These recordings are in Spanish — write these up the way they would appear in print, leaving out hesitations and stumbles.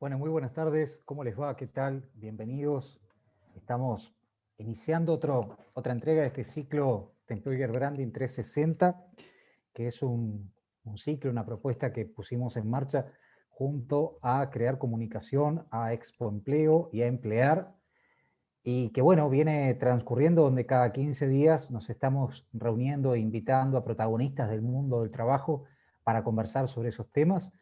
Bueno, muy buenas tardes. ¿Cómo les va? ¿Qué tal? Bienvenidos. Estamos iniciando otra entrega de este ciclo de Employer Branding 360, que es un ciclo, una propuesta que pusimos en marcha junto a Crear Comunicación, a Expo Empleo y a Emplear, y que bueno, viene transcurriendo donde cada 15 días nos estamos reuniendo e invitando a protagonistas del mundo del trabajo para conversar sobre esos temas.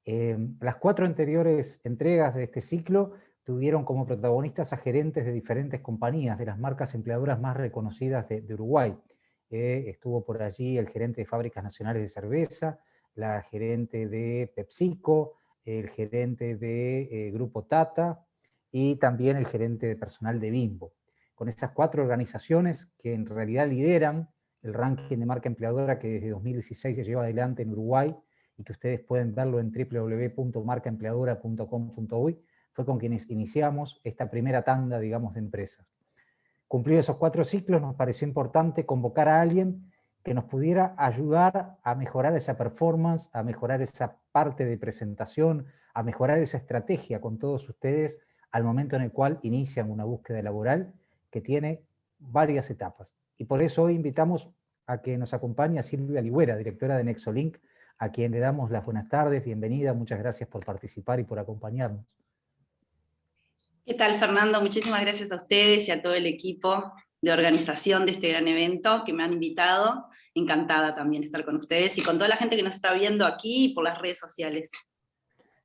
Las 4 anteriores entregas de este ciclo tuvieron como protagonistas a gerentes de diferentes compañías, de las marcas empleadoras más reconocidas de Uruguay. Estuvo por allí el gerente de Fábricas Nacionales de Cerveza, la gerente de PepsiCo, el gerente de Grupo Tata, y también el gerente de personal de Bimbo. Con esas 4 organizaciones que en realidad lideran el ranking de marca empleadora que desde 2016 se lleva adelante en Uruguay y que ustedes pueden verlo en www.marcaempleadora.com.uy, fue con quienes iniciamos esta primera tanda, digamos, de empresas. Cumplidos esos 4 ciclos, nos pareció importante convocar a alguien que nos pudiera ayudar a mejorar esa performance, a mejorar esa parte de presentación, a mejorar esa estrategia con todos ustedes al momento en el cual inician una búsqueda laboral que tiene varias etapas. Y por eso hoy invitamos a que nos acompañe a Silvia Ligüera, directora de Nexolink, a quien le damos las buenas tardes, bienvenida, muchas gracias por participar y por acompañarnos. ¿Qué tal, Fernando? Muchísimas gracias a ustedes y a todo el equipo de organización de este gran evento que me han invitado. Encantada también de estar con ustedes y con toda la gente que nos está viendo aquí y por las redes sociales.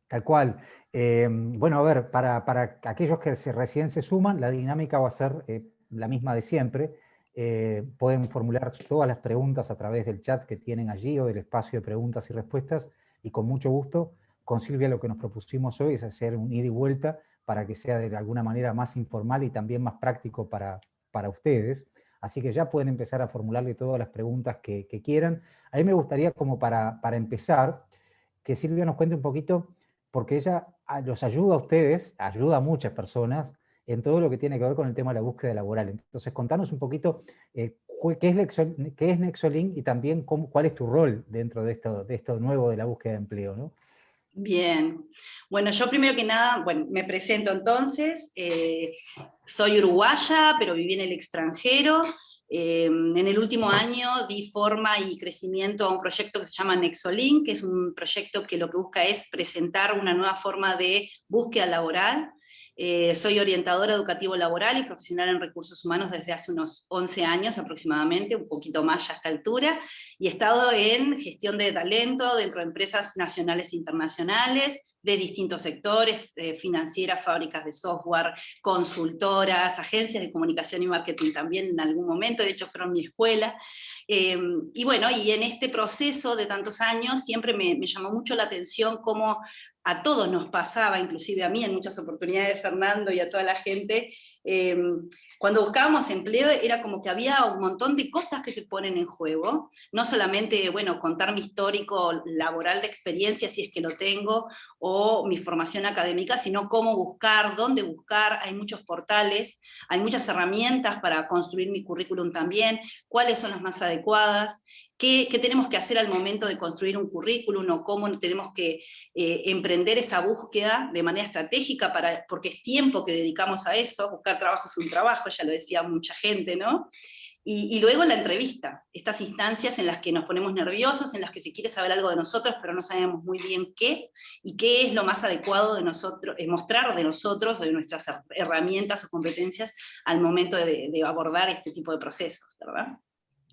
Tal cual. Bueno, a ver, para aquellos que recién se suman, la dinámica va a ser la misma de siempre. Pueden formular todas las preguntas a través del chat que tienen allí o del espacio de preguntas y respuestas, y con mucho gusto, con Silvia lo que nos propusimos hoy es hacer un ida y vuelta para que sea de alguna manera más informal y también más práctico para ustedes. Así que ya pueden empezar a formularle todas las preguntas que quieran. A mí me gustaría, como para empezar, que Silvia nos cuente un poquito, porque ella los ayuda a ustedes, ayuda a muchas personas en todo lo que tiene que ver con el tema de la búsqueda laboral. Entonces, contanos un poquito qué es Nexolink y también cuál es tu rol dentro de esto nuevo de la búsqueda de empleo, ¿no? Bien. Bueno, yo primero que nada, bueno, me presento entonces. Soy uruguaya, pero viví en el extranjero. En el último año di forma y crecimiento a un proyecto que se llama Nexolink, que es un proyecto que lo que busca es presentar una nueva forma de búsqueda laboral. Soy orientadora educativo laboral y profesional en recursos humanos desde hace unos 11 años aproximadamente, un poquito más ya a esta altura, y he estado en gestión de talento dentro de empresas nacionales e internacionales, de distintos sectores, financieras, fábricas de software, consultoras, agencias de comunicación y marketing también en algún momento, de hecho fueron mi escuela. Y bueno, y en este proceso de tantos años siempre me llamó mucho la atención cómo a todos nos pasaba, inclusive a mí en muchas oportunidades, Fernando, y a toda la gente, cuando buscábamos empleo era como que había un montón de cosas que se ponen en juego, no solamente, bueno, contar mi histórico laboral de experiencia, si es que lo tengo, o mi formación académica, sino cómo buscar, dónde buscar. Hay muchos portales, hay muchas herramientas para construir mi currículum también, cuáles son las más adecuadas, qué tenemos que hacer al momento de construir un currículum, o cómo tenemos que emprender esa búsqueda de manera estratégica, porque es tiempo que dedicamos a eso. Buscar trabajo es un trabajo, ya lo decía mucha gente, ¿no? Y luego la entrevista, estas instancias en las que nos ponemos nerviosos, en las que se quiere saber algo de nosotros, pero no sabemos muy bien qué, y qué es lo más adecuado de nosotros, mostrar de nosotros, de nuestras herramientas o competencias al momento de abordar este tipo de procesos, ¿verdad?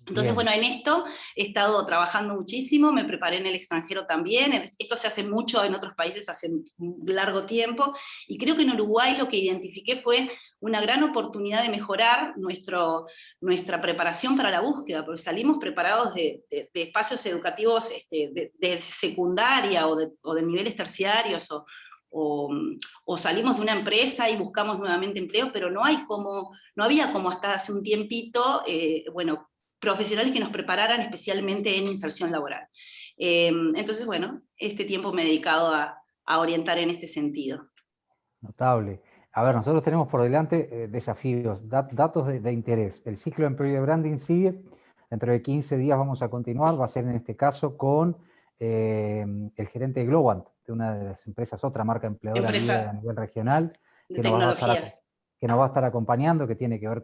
Entonces, Bien. bueno, en esto he estado trabajando muchísimo, me preparé en el extranjero también, esto se hace mucho en otros países hace un largo tiempo, y creo que en Uruguay lo que identifiqué fue una gran oportunidad de mejorar nuestra preparación para la búsqueda, porque salimos preparados de espacios educativos de secundaria o de niveles terciarios, o salimos de una empresa y buscamos nuevamente empleo, pero no había como hasta hace un tiempito, bueno, profesionales que nos prepararan especialmente en inserción laboral. Entonces, bueno, este tiempo me he dedicado a orientar en este sentido. Notable. A ver, nosotros tenemos por delante desafíos, datos de interés. El ciclo de Employer Branding sigue, dentro de 15 días vamos a continuar, va a ser en este caso con el gerente de Globant, de una de las empresas, otra marca empleadora Empresa a nivel regional, de que nos va a tecnologías. estar acompañando, que tiene que ver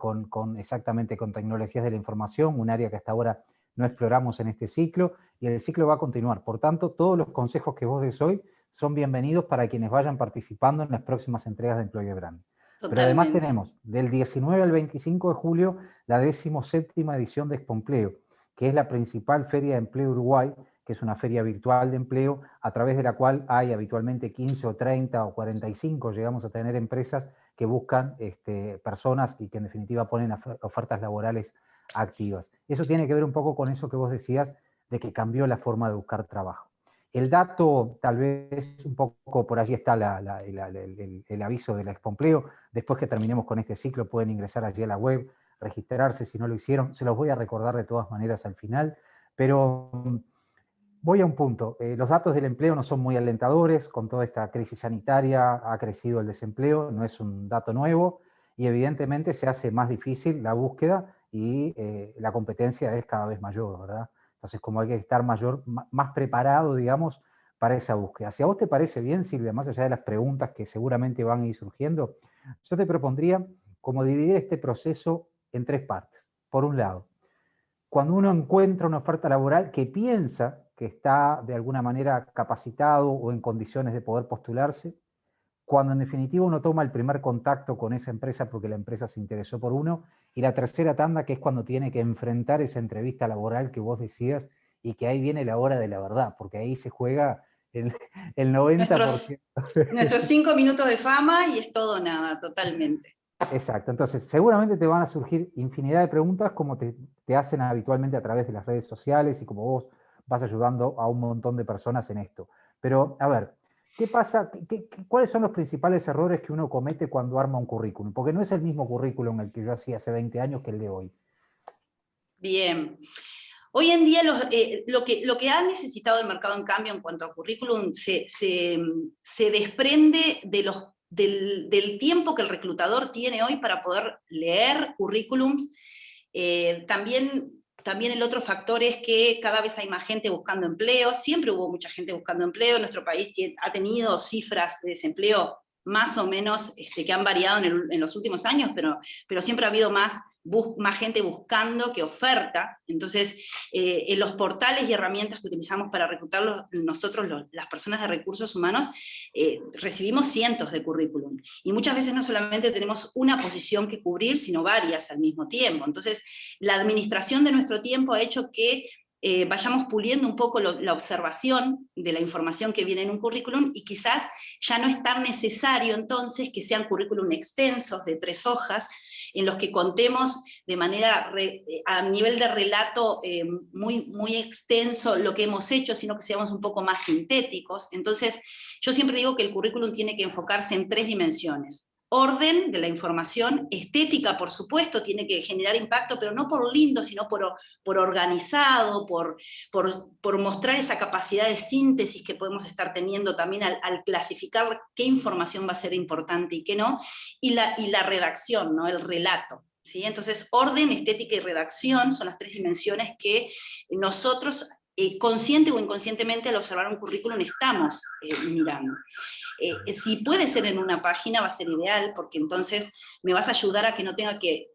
exactamente con tecnologías de la información, un área que hasta ahora no exploramos en este ciclo, y el ciclo va a continuar. Por tanto, todos los consejos que vos des hoy son bienvenidos para quienes vayan participando en las próximas entregas de Employer Branding. Pero además Totalmente. tenemos del 19 al 25 de julio la 17ª edición de Expoempleo, que es la principal feria de empleo Uruguay, que es una feria virtual de empleo, a través de la cual hay habitualmente 15 o 30 o 45, llegamos a tener empresas que buscan personas y que en definitiva ponen ofertas laborales activas. Eso tiene que ver un poco con eso que vos decías, de que cambió la forma de buscar trabajo. El dato, tal vez un poco por allí está el aviso de la Expoempleo. Después que terminemos con este ciclo pueden ingresar allí a la web, registrarse si no lo hicieron. Se los voy a recordar de todas maneras al final, pero voy a un punto. Los datos del empleo no son muy alentadores. Con toda esta crisis sanitaria ha crecido el desempleo, no es un dato nuevo, y evidentemente se hace más difícil la búsqueda y la competencia es cada vez mayor, ¿verdad? Entonces, como hay que estar más preparado, digamos, para esa búsqueda. Si a vos te parece bien, Silvia, más allá de las preguntas que seguramente van a ir surgiendo, yo te propondría como dividir este proceso en 3 partes. Por un lado, cuando uno encuentra una oferta laboral que piensa que está de alguna manera capacitado o en condiciones de poder postularse, cuando en definitiva uno toma el primer contacto con esa empresa porque la empresa se interesó por uno, y la tercera tanda, que es cuando tiene que enfrentar esa entrevista laboral que vos decías, y que ahí viene la hora de la verdad, porque ahí se juega el 90%. Nuestros 5 minutos de fama y es todo o nada, totalmente. Exacto, entonces seguramente te van a surgir infinidad de preguntas como te hacen habitualmente a través de las redes sociales y como vos vas ayudando a un montón de personas en esto. Pero, a ver, ¿qué pasa? ¿Cuáles son los principales errores que uno comete cuando arma un currículum? Porque no es el mismo currículum el que yo hacía hace 20 años que el de hoy. Bien. Hoy en día lo que ha necesitado el mercado en cambio en cuanto a currículum se desprende del tiempo que el reclutador tiene hoy para poder leer currículums. También el otro factor es que cada vez hay más gente buscando empleo, siempre hubo mucha gente buscando empleo, nuestro país ha tenido cifras de desempleo más o menos que han variado en los últimos años, pero siempre ha habido más gente buscando que oferta. Entonces, en los portales y herramientas que utilizamos para reclutar nosotros, las personas de recursos humanos, recibimos cientos de currículum. Y muchas veces no solamente tenemos una posición que cubrir, sino varias al mismo tiempo. Entonces, la administración de nuestro tiempo ha hecho que vayamos puliendo un poco la observación de la información que viene en un currículum, y quizás ya no es tan necesario entonces que sean currículum extensos de 3 hojas, en los que contemos de manera, a nivel de relato muy extenso lo que hemos hecho, sino que seamos un poco más sintéticos. Entonces, yo siempre digo que el currículum tiene que enfocarse en 3 dimensiones. Orden de la información, estética, por supuesto, tiene que generar impacto, pero no por lindo, sino por organizado, por mostrar esa capacidad de síntesis que podemos estar teniendo también al clasificar qué información va a ser importante y qué no, y la redacción, ¿no? El relato. ¿Sí? Entonces, orden, estética y redacción son las 3 dimensiones que nosotros, consciente o inconscientemente, al observar un currículum estamos mirando. Si puede ser en una página va a ser ideal, porque entonces me vas a ayudar a que no tenga que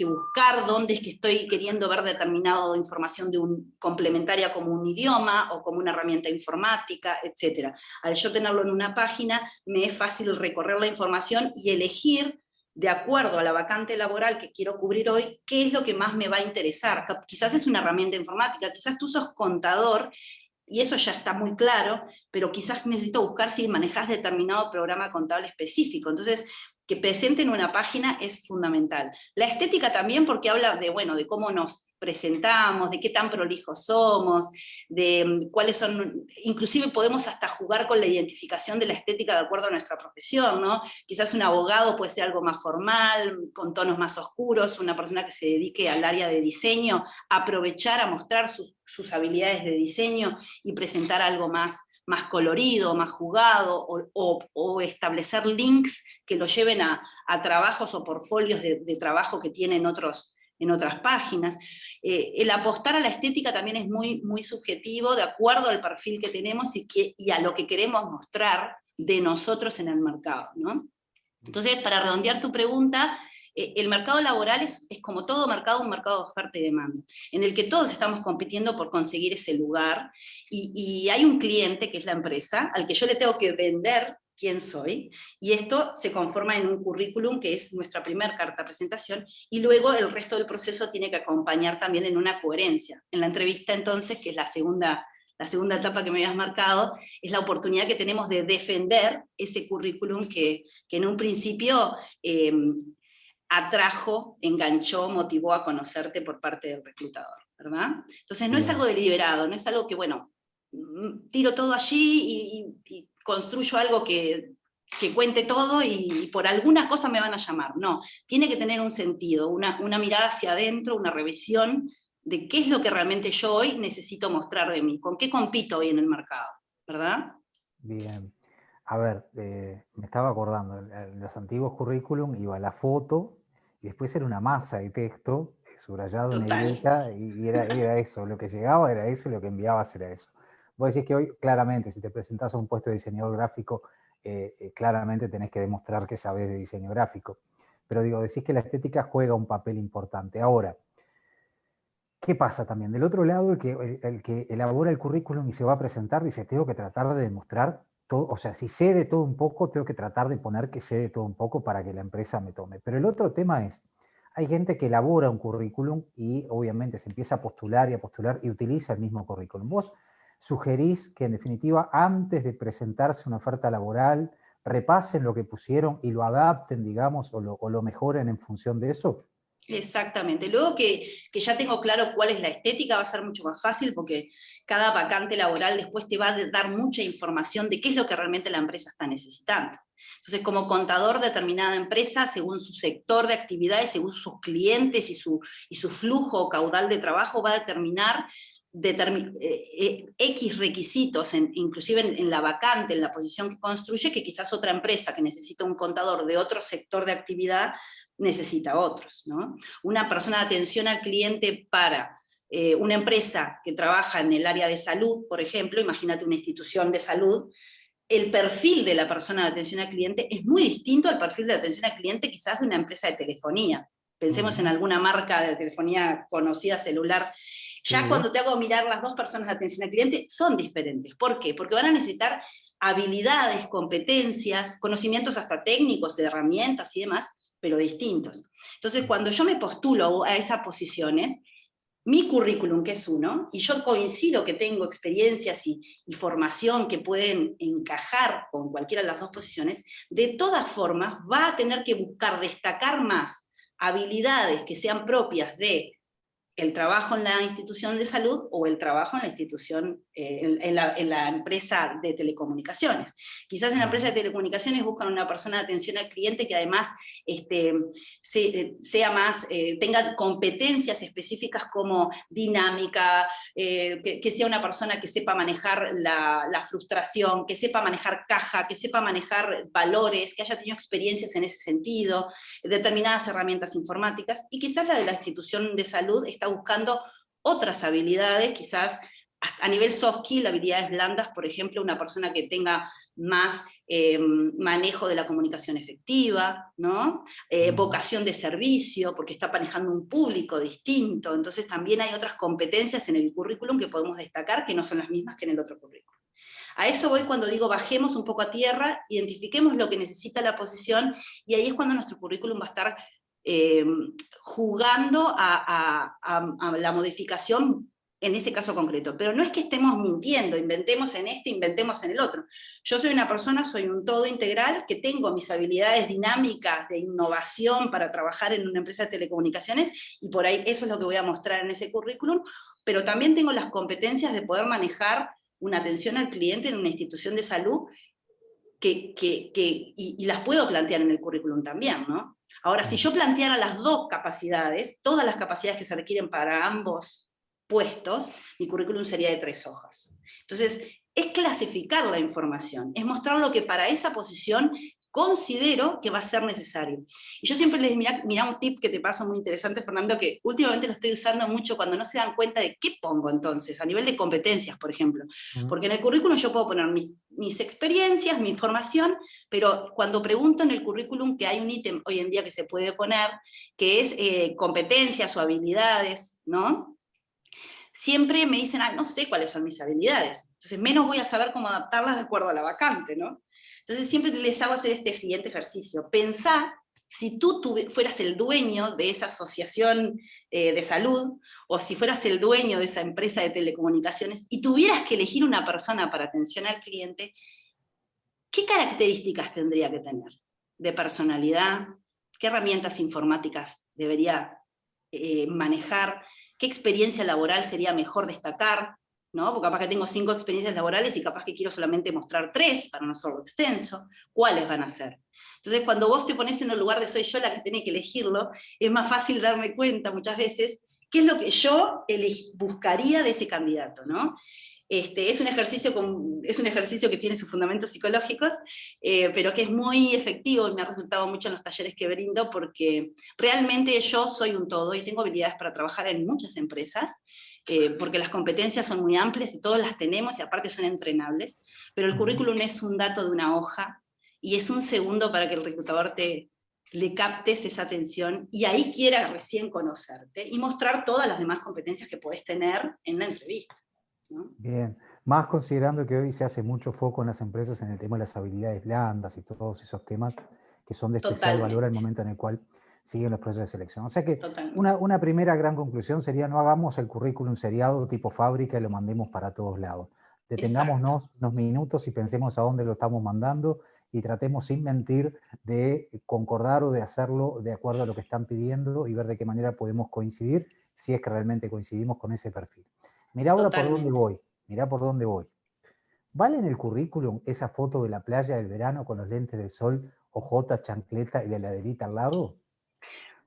buscar dónde es que estoy queriendo ver determinada información complementaria como un idioma o como una herramienta informática, etc. Al yo tenerlo en una página, me es fácil recorrer la información y elegir, de acuerdo a la vacante laboral que quiero cubrir hoy, qué es lo que más me va a interesar. Quizás es una herramienta informática, quizás tú sos contador, y eso ya está muy claro, pero quizás necesito buscar si manejas determinado programa contable específico. Entonces, que presenten una página es fundamental. La estética también, porque habla de cómo nos presentamos, de qué tan prolijos somos, de cuáles son, inclusive podemos hasta jugar con la identificación de la estética de acuerdo a nuestra profesión, ¿no? Quizás un abogado puede ser algo más formal, con tonos más oscuros, una persona que se dedique al área de diseño, aprovechar a mostrar sus habilidades de diseño y presentar algo más colorido, más jugado, o establecer links que lo lleven a trabajos o portfolios de trabajo que tienen otros en otras páginas. El apostar a la estética también es muy, muy subjetivo, de acuerdo al perfil que tenemos y a lo que queremos mostrar de nosotros en el mercado, ¿no? Entonces, para redondear tu pregunta, el mercado laboral es como todo mercado, un mercado de oferta y demanda, en el que todos estamos compitiendo por conseguir ese lugar, y hay un cliente, que es la empresa, al que yo le tengo que vender quién soy, y esto se conforma en un currículum, que es nuestra primera carta de presentación, y luego el resto del proceso tiene que acompañar también en una coherencia. En la entrevista, entonces, que es la segunda etapa que me habías marcado, es la oportunidad que tenemos de defender ese currículum que en un principio atrajo, enganchó, motivó a conocerte por parte del reclutador, ¿verdad? Entonces no es algo deliberado, no es algo que, bueno, tiro todo allí y construyo algo que cuente todo y por alguna cosa me van a llamar. No, tiene que tener un sentido, una mirada hacia adentro, una revisión de qué es lo que realmente yo hoy necesito mostrar de mí, con qué compito hoy en el mercado, ¿verdad? Bien. A ver, me estaba acordando, en los antiguos currículum iba la foto y después era una masa de texto subrayado en negrita y era eso, lo que llegaba era eso y lo que enviabas era eso. Vos decís que hoy, claramente, si te presentás a un puesto de diseñador gráfico, claramente tenés que demostrar que sabés de diseño gráfico. Pero digo, decís que la estética juega un papel importante. Ahora, ¿qué pasa también? Del otro lado, el que elabora el currículum y se va a presentar dice, tengo que tratar de demostrar todo, o sea, si sé de todo un poco, tengo que tratar de poner que sé de todo un poco para que la empresa me tome. Pero el otro tema es, hay gente que elabora un currículum y obviamente se empieza a postular y utiliza el mismo currículum. ¿Vos sugerís que en definitiva, antes de presentarse una oferta laboral, repasen lo que pusieron y lo adapten, digamos, o lo mejoren en función de eso? Exactamente. Luego que ya tengo claro cuál es la estética, va a ser mucho más fácil, porque cada vacante laboral después te va a dar mucha información de qué es lo que realmente la empresa está necesitando. Entonces, como contador de determinada empresa, según su sector de actividades, según sus clientes y su flujo o caudal de trabajo, va a determinar X requisitos, inclusive en la vacante, en la posición que construye, que quizás otra empresa que necesita un contador de otro sector de actividad necesita otros, ¿no? Una persona de atención al cliente para una empresa que trabaja en el área de salud, por ejemplo, imagínate una institución de salud, el perfil de la persona de atención al cliente es muy distinto al perfil de atención al cliente quizás de una empresa de telefonía. Pensemos en alguna marca de telefonía conocida, celular. Ya cuando te hago mirar las dos personas de atención al cliente, son diferentes. ¿Por qué? Porque van a necesitar habilidades, competencias, conocimientos hasta técnicos de herramientas y demás, pero distintos. Entonces, cuando yo me postulo a esas posiciones, mi currículum, que es uno, y yo coincido que tengo experiencias y formación que pueden encajar con cualquiera de las dos posiciones, de todas formas va a tener que buscar destacar más habilidades que sean propias de el trabajo en la institución de salud o el trabajo en la institución, en la empresa de telecomunicaciones. Quizás en la empresa de telecomunicaciones buscan una persona de atención al cliente que además sea más, tenga competencias específicas como dinámica, que sea una persona que sepa manejar la frustración, que sepa manejar caja, que sepa manejar valores, que haya tenido experiencias en ese sentido, determinadas herramientas informáticas, y quizás la de la institución de salud está buscando otras habilidades, quizás a nivel soft skill, habilidades blandas, por ejemplo, una persona que tenga más manejo de la comunicación efectiva, ¿no? Vocación de servicio, porque está manejando un público distinto, entonces también hay otras competencias en el currículum que podemos destacar que no son las mismas que en el otro currículum. A eso voy cuando digo bajemos un poco a tierra, identifiquemos lo que necesita la posición, y ahí es cuando nuestro currículum va a estar jugando a la modificación en ese caso concreto. Pero no es que estemos mintiendo, inventemos en este, inventemos en el otro. Yo soy una persona, soy un todo integral, que tengo mis habilidades dinámicas de innovación para trabajar en una empresa de telecomunicaciones, y por ahí eso es lo que voy a mostrar en ese currículum, pero también tengo las competencias de poder manejar una atención al cliente en una institución de salud, y las puedo plantear en el currículum también, ¿no? Ahora, si yo planteara las dos capacidades, todas las capacidades que se requieren para ambos puestos, mi currículum sería de 3 hojas. Entonces, es clasificar la información, es mostrar lo que para esa posición considero que va a ser necesario. Y yo siempre les digo, mirá un tip que te pasa muy interesante, Fernando, que últimamente lo estoy usando mucho cuando no se dan cuenta de qué pongo entonces, a nivel de competencias, por ejemplo. Porque en el currículum yo puedo poner mis experiencias, mi información, pero cuando pregunto en el currículum, que hay un ítem hoy en día que se puede poner, que es competencias o habilidades, ¿no? Siempre me dicen, no sé cuáles son mis habilidades, entonces menos voy a saber cómo adaptarlas de acuerdo a la vacante, ¿no? Entonces siempre les hago hacer este siguiente ejercicio. Pensá si tú fueras el dueño de esa asociación de salud, o si fueras el dueño de esa empresa de telecomunicaciones, y tuvieras que elegir una persona para atención al cliente, ¿qué características tendría que tener? De personalidad, ¿qué herramientas informáticas debería manejar? ¿Qué experiencia laboral sería mejor destacar? ¿No? Porque capaz que tengo 5 experiencias laborales y capaz que quiero solamente mostrar 3 para no hacerlo extenso. ¿Cuáles van a ser? Entonces, cuando vos te pones en el lugar de soy yo la que tiene que elegirlo, es más fácil darme cuenta muchas veces qué es lo que yo buscaría de ese candidato, ¿no? Es un ejercicio que tiene sus fundamentos psicológicos, pero que es muy efectivo y me ha resultado mucho en los talleres que brindo, porque realmente yo soy un todo y tengo habilidades para trabajar en muchas empresas, porque las competencias son muy amplias y todas las tenemos y aparte son entrenables, pero el currículum es un dato de una hoja y es un segundo para que el reclutador le captes esa atención y ahí quiera recién conocerte y mostrar todas las demás competencias que podés tener en la entrevista, ¿no? Bien, más considerando que hoy se hace mucho foco en las empresas en el tema de las habilidades blandas y todos esos temas que son de especial valor al momento en el cual siguen los procesos de selección. O sea que una primera gran conclusión sería: no hagamos el currículum seriado tipo fábrica y lo mandemos para todos lados. Detengámonos unos minutos y pensemos a dónde lo estamos mandando y tratemos sin mentir de concordar o de hacerlo de acuerdo a lo que están pidiendo y ver de qué manera podemos coincidir, si es que realmente coincidimos con ese perfil. Mirá ahora por dónde voy. Mirá por dónde voy. ¿Vale en el currículum esa foto de la playa del verano con los lentes de sol, ojotas, chancleta y la heladerita al lado?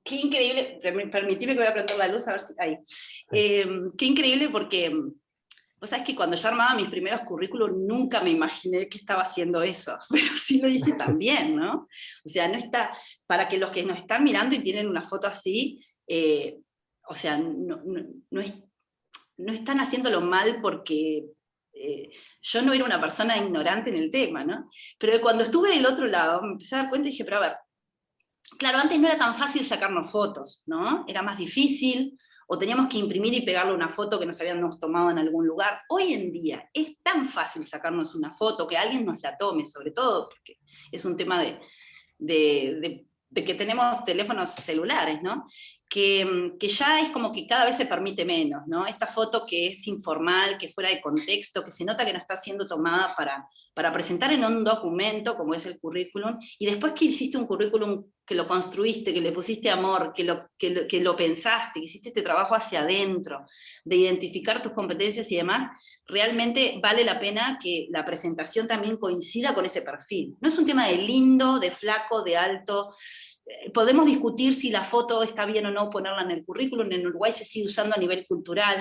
Qué increíble, permitime que voy a prender la luz a ver si... Ahí. Qué increíble porque, vos sabés que cuando yo armaba mis primeros currículum nunca me imaginé que estaba haciendo eso, pero sí lo hice también, ¿no? O sea, no está, para que los que nos están mirando y tienen una foto así, o sea, no están haciéndolo mal porque yo no era una persona ignorante en el tema, ¿no? Pero cuando estuve del otro lado me empecé a dar cuenta y dije, pero a ver, claro, antes no era tan fácil sacarnos fotos, ¿no? Era más difícil, o teníamos que imprimir y pegarle una foto que nos habíamos tomado en algún lugar. Hoy en día es tan fácil sacarnos una foto, que alguien nos la tome, sobre todo porque es un tema de que tenemos teléfonos celulares, ¿no? Que ya es como que cada vez se permite menos, ¿no? Esta foto que es informal, que fuera de contexto, que se nota que no está siendo tomada para presentar en un documento, como es el currículum, y después que hiciste un currículum, que lo construiste, que le pusiste amor, que lo pensaste, que hiciste este trabajo hacia adentro, de identificar tus competencias y demás, realmente vale la pena que la presentación también coincida con ese perfil. No es un tema de lindo, de flaco, de alto. Podemos discutir si la foto está bien o no ponerla en el currículum. En Uruguay se sigue usando a nivel cultural.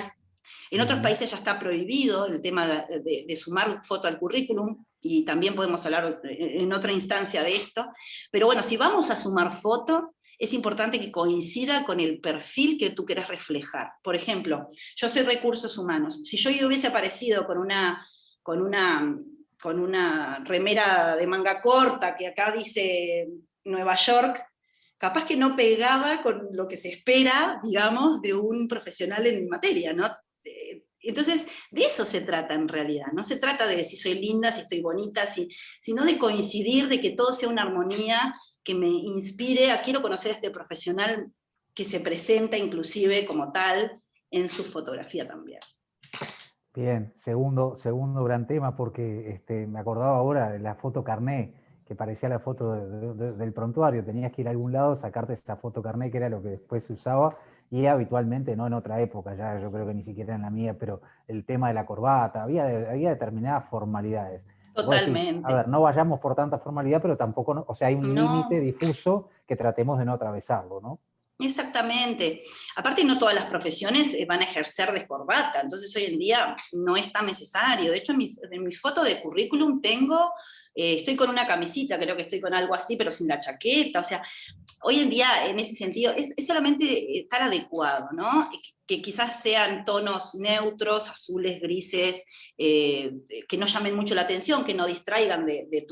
En otros países ya está prohibido el tema de sumar foto al currículum, y también podemos hablar en otra instancia de esto. Pero bueno, si vamos a sumar foto, es importante que coincida con el perfil que tú querés reflejar. Por ejemplo, yo soy recursos humanos. Si yo hubiese aparecido con una remera de manga corta que acá dice Nueva York, capaz que no pegaba con lo que se espera, digamos, de un profesional en materia, ¿no? Entonces, de eso se trata en realidad. No se trata de si soy linda, si estoy bonita, sino de coincidir, de que todo sea una armonía que me inspire a quiero conocer a este profesional que se presenta inclusive como tal en su fotografía también. Bien, segundo gran tema, porque me acordaba ahora de la foto carné, que parecía la foto del prontuario. Tenías que ir a algún lado, sacarte esa foto carné, que era lo que después se usaba, y habitualmente, no en otra época, ya yo creo que ni siquiera en la mía, pero el tema de la corbata, había determinadas formalidades. Totalmente. Decís, a ver, no vayamos por tanta formalidad, pero tampoco, o sea, hay un límite difuso que tratemos de no atravesarlo, ¿no? Exactamente. Aparte, no todas las profesiones van a ejercer de corbata, entonces hoy en día no es tan necesario. De hecho, en mi foto de currículum tengo estoy con una camisita, creo que estoy con algo así, pero sin la chaqueta, o sea, hoy en día, en ese sentido, es solamente estar adecuado, ¿no? Que quizás sean tonos neutros, azules, grises, que no llamen mucho la atención, que no distraigan de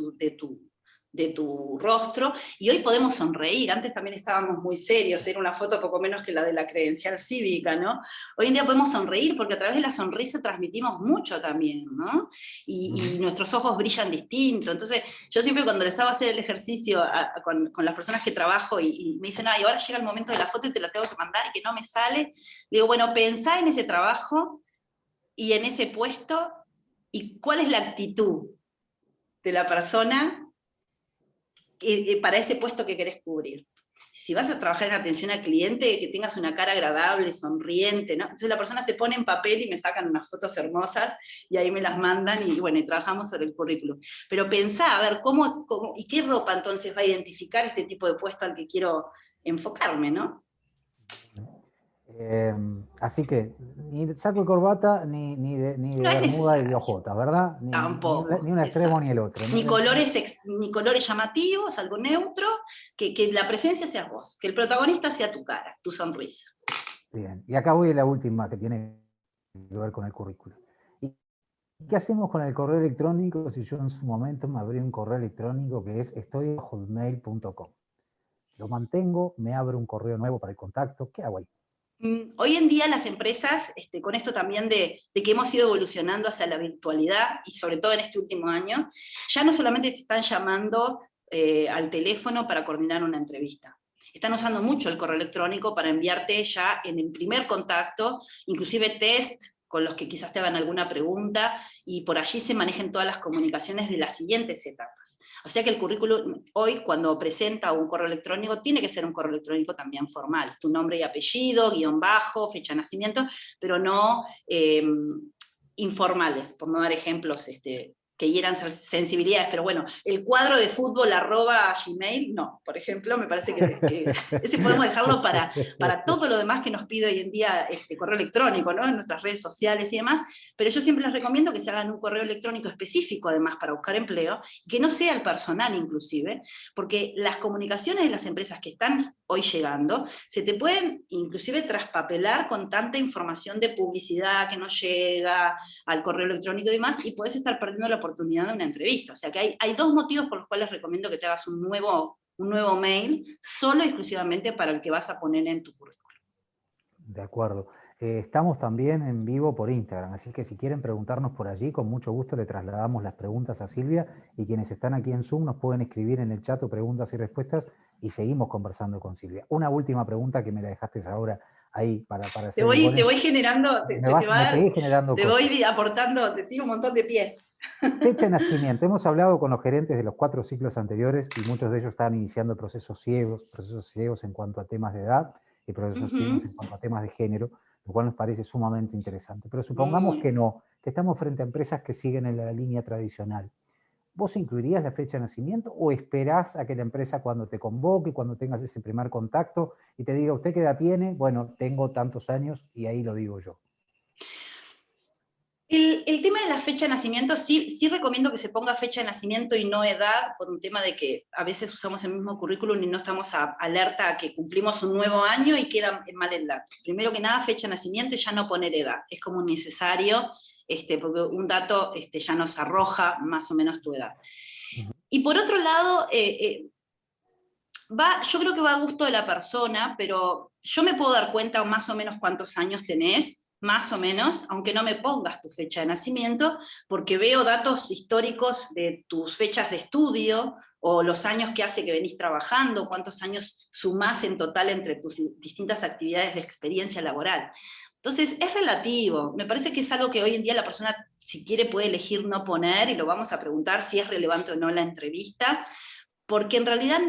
tu rostro, y hoy podemos sonreír. Antes también estábamos muy serios, era una foto poco menos que la de la credencial cívica, ¿no? Hoy en día podemos sonreír porque a través de la sonrisa transmitimos mucho también, ¿no? Y nuestros ojos brillan distinto. Entonces, yo siempre cuando les hago hacer el ejercicio con las personas que trabajo y me dicen, ay, ahora llega el momento de la foto y te la tengo que mandar y que no me sale, le digo, bueno, pensá en ese trabajo y en ese puesto y cuál es la actitud de la persona para ese puesto que querés cubrir. Si vas a trabajar en atención al cliente, que tengas una cara agradable, sonriente, ¿no? Entonces la persona se pone en papel y me sacan unas fotos hermosas y ahí me las mandan y bueno, y trabajamos sobre el currículum. Pero pensá, a ver, ¿cómo y qué ropa entonces va a identificar este tipo de puesto al que quiero enfocarme, ¿no? Así que ni saco y corbata, ni de No es bermuda y de necesario. ojotas, ¿verdad? Ni Tampoco, un extremo ni exacto. el otro. Ni colores llamativos, algo neutro, que la presencia seas vos, que el protagonista sea tu cara, tu sonrisa. Bien, y acá voy a la última que tiene que ver con el currículum. ¿Y qué hacemos con el correo electrónico si yo en su momento me abrí un correo electrónico que es estoy@hotmail.com? Lo mantengo, me abre un correo nuevo para el contacto, ¿qué hago ahí? Hoy en día las empresas, con esto también de que hemos ido evolucionando hacia la virtualidad, y sobre todo en este último año, ya no solamente te están llamando al teléfono para coordinar una entrevista. Están usando mucho el correo electrónico para enviarte ya en el primer contacto, inclusive test con los que quizás te hagan alguna pregunta, y por allí se manejen todas las comunicaciones de las siguientes etapas. O sea que el currículum hoy, cuando presenta un correo electrónico, tiene que ser un correo electrónico también formal, tu nombre y apellido, guión bajo, fecha de nacimiento, pero no informales, por no dar ejemplos que hieran sensibilidades, pero bueno, el cuadro de fútbol @gmail, no, por ejemplo, me parece que ese podemos dejarlo para todo lo demás que nos pide hoy en día correo electrónico, ¿no? En nuestras redes sociales y demás, pero yo siempre les recomiendo que se hagan un correo electrónico específico, además, para buscar empleo, y que no sea el personal inclusive, porque las comunicaciones de las empresas que están hoy llegando, se te pueden inclusive traspapelar con tanta información de publicidad que no llega al correo electrónico y demás, y puedes estar perdiendo la oportunidad de una entrevista. O sea que hay dos motivos por los cuales recomiendo que te hagas un nuevo mail, solo y exclusivamente para el que vas a poner en tu currículum. De acuerdo. Estamos también en vivo por Instagram, así que si quieren preguntarnos por allí, con mucho gusto le trasladamos las preguntas a Silvia, y quienes están aquí en Zoom nos pueden escribir en el chat o preguntas y respuestas y seguimos conversando con Silvia. Una última pregunta que me la dejaste ahora ahí para hacer te voy generando, me seguís generando te cosas. voy aportando, te tiro un montón de pies. Fecha de nacimiento. Hemos hablado con los gerentes de los 4 ciclos anteriores y muchos de ellos están iniciando procesos ciegos en cuanto a temas de edad y procesos ciegos en cuanto a temas de género, lo cual nos parece sumamente interesante. Pero supongamos que no, que estamos frente a empresas que siguen en la línea tradicional. ¿Vos incluirías la fecha de nacimiento o esperás a que la empresa, cuando te convoque, cuando tengas ese primer contacto y te diga, ¿usted qué edad tiene? Bueno, tengo tantos años y ahí lo digo yo. El tema de la fecha de nacimiento, sí recomiendo que se ponga fecha de nacimiento y no edad, por un tema de que a veces usamos el mismo currículum y no estamos alerta a que cumplimos un nuevo año y queda mal el dato. Primero que nada, fecha de nacimiento y ya no poner edad. Es como necesario, porque un dato ya nos arroja más o menos tu edad. Y por otro lado, yo creo que va a gusto de la persona, pero yo me puedo dar cuenta más o menos cuántos años tenés, más o menos, aunque no me pongas tu fecha de nacimiento, porque veo datos históricos de tus fechas de estudio, o los años que hace que venís trabajando, cuántos años sumás en total entre tus distintas actividades de experiencia laboral. Entonces, es relativo. Me parece que es algo que hoy en día la persona, si quiere, puede elegir no poner, y lo vamos a preguntar si es relevante o no en la entrevista, porque en realidad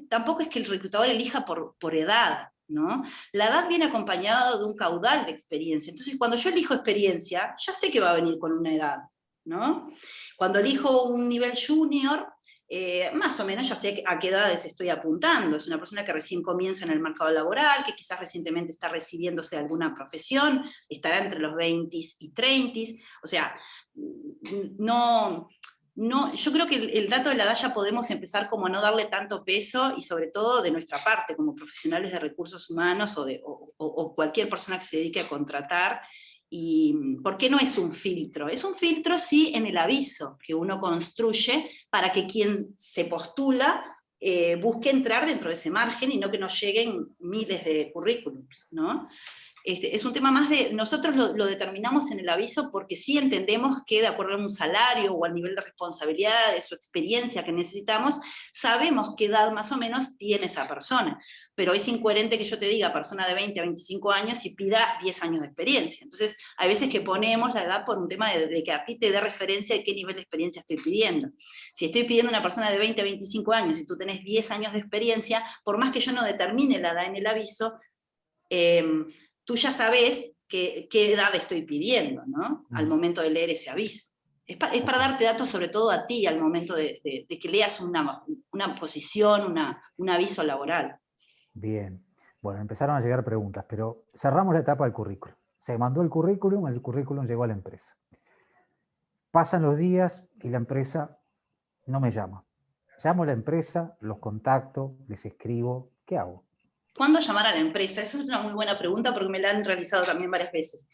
tampoco es que el reclutador elija por edad, ¿no? La edad viene acompañada de un caudal de experiencia. Entonces, cuando yo elijo experiencia, ya sé que va a venir con una edad, ¿no? Cuando elijo un nivel junior, más o menos ya sé a qué edades estoy apuntando. Es una persona que recién comienza en el mercado laboral, que quizás recientemente está recibiéndose de alguna profesión, estará entre los 20 y 30, o sea, no no, yo creo que el dato de la edad ya podemos empezar como a no darle tanto peso, y sobre todo de nuestra parte, como profesionales de recursos humanos o cualquier persona que se dedique a contratar. ¿Y por qué no es un filtro? Es un filtro, sí, en el aviso que uno construye para que quien se postula busque entrar dentro de ese margen y no que nos lleguen miles de currículums, ¿no? Es un tema más de, nosotros lo determinamos en el aviso porque sí entendemos que de acuerdo a un salario o al nivel de responsabilidades o experiencia que necesitamos, sabemos qué edad más o menos tiene esa persona, pero es incoherente que yo te diga persona de 20 a 25 años y pida 10 años de experiencia. Entonces, hay veces que ponemos la edad por un tema de que a ti te dé referencia de qué nivel de experiencia estoy pidiendo. Si estoy pidiendo una persona de 20 a 25 años y tú tenés 10 años de experiencia, por más que yo no determine la edad en el aviso, tú ya sabés qué edad estoy pidiendo, ¿no? Al momento de leer ese aviso. Es para darte datos sobre todo a ti al momento de que leas una posición, un aviso laboral. Bien. Bueno, empezaron a llegar preguntas, pero cerramos la etapa del currículum. Se mandó el currículum llegó a la empresa. Pasan los días y la empresa no me llama. Llamo a la empresa, los contacto, les escribo, ¿qué hago? ¿Cuándo llamar a la empresa? Esa es una muy buena pregunta porque me la han realizado también varias veces.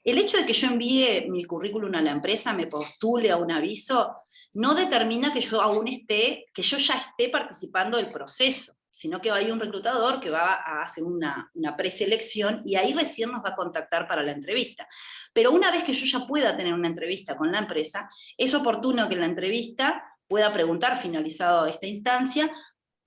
El hecho de que yo envíe mi currículum a la empresa, me postule a un aviso, no determina que yo ya esté participando del proceso, sino que hay un reclutador que va a hacer una preselección y ahí recién nos va a contactar para la entrevista. Pero una vez que yo ya pueda tener una entrevista con la empresa, es oportuno que en la entrevista pueda preguntar, finalizado esta instancia,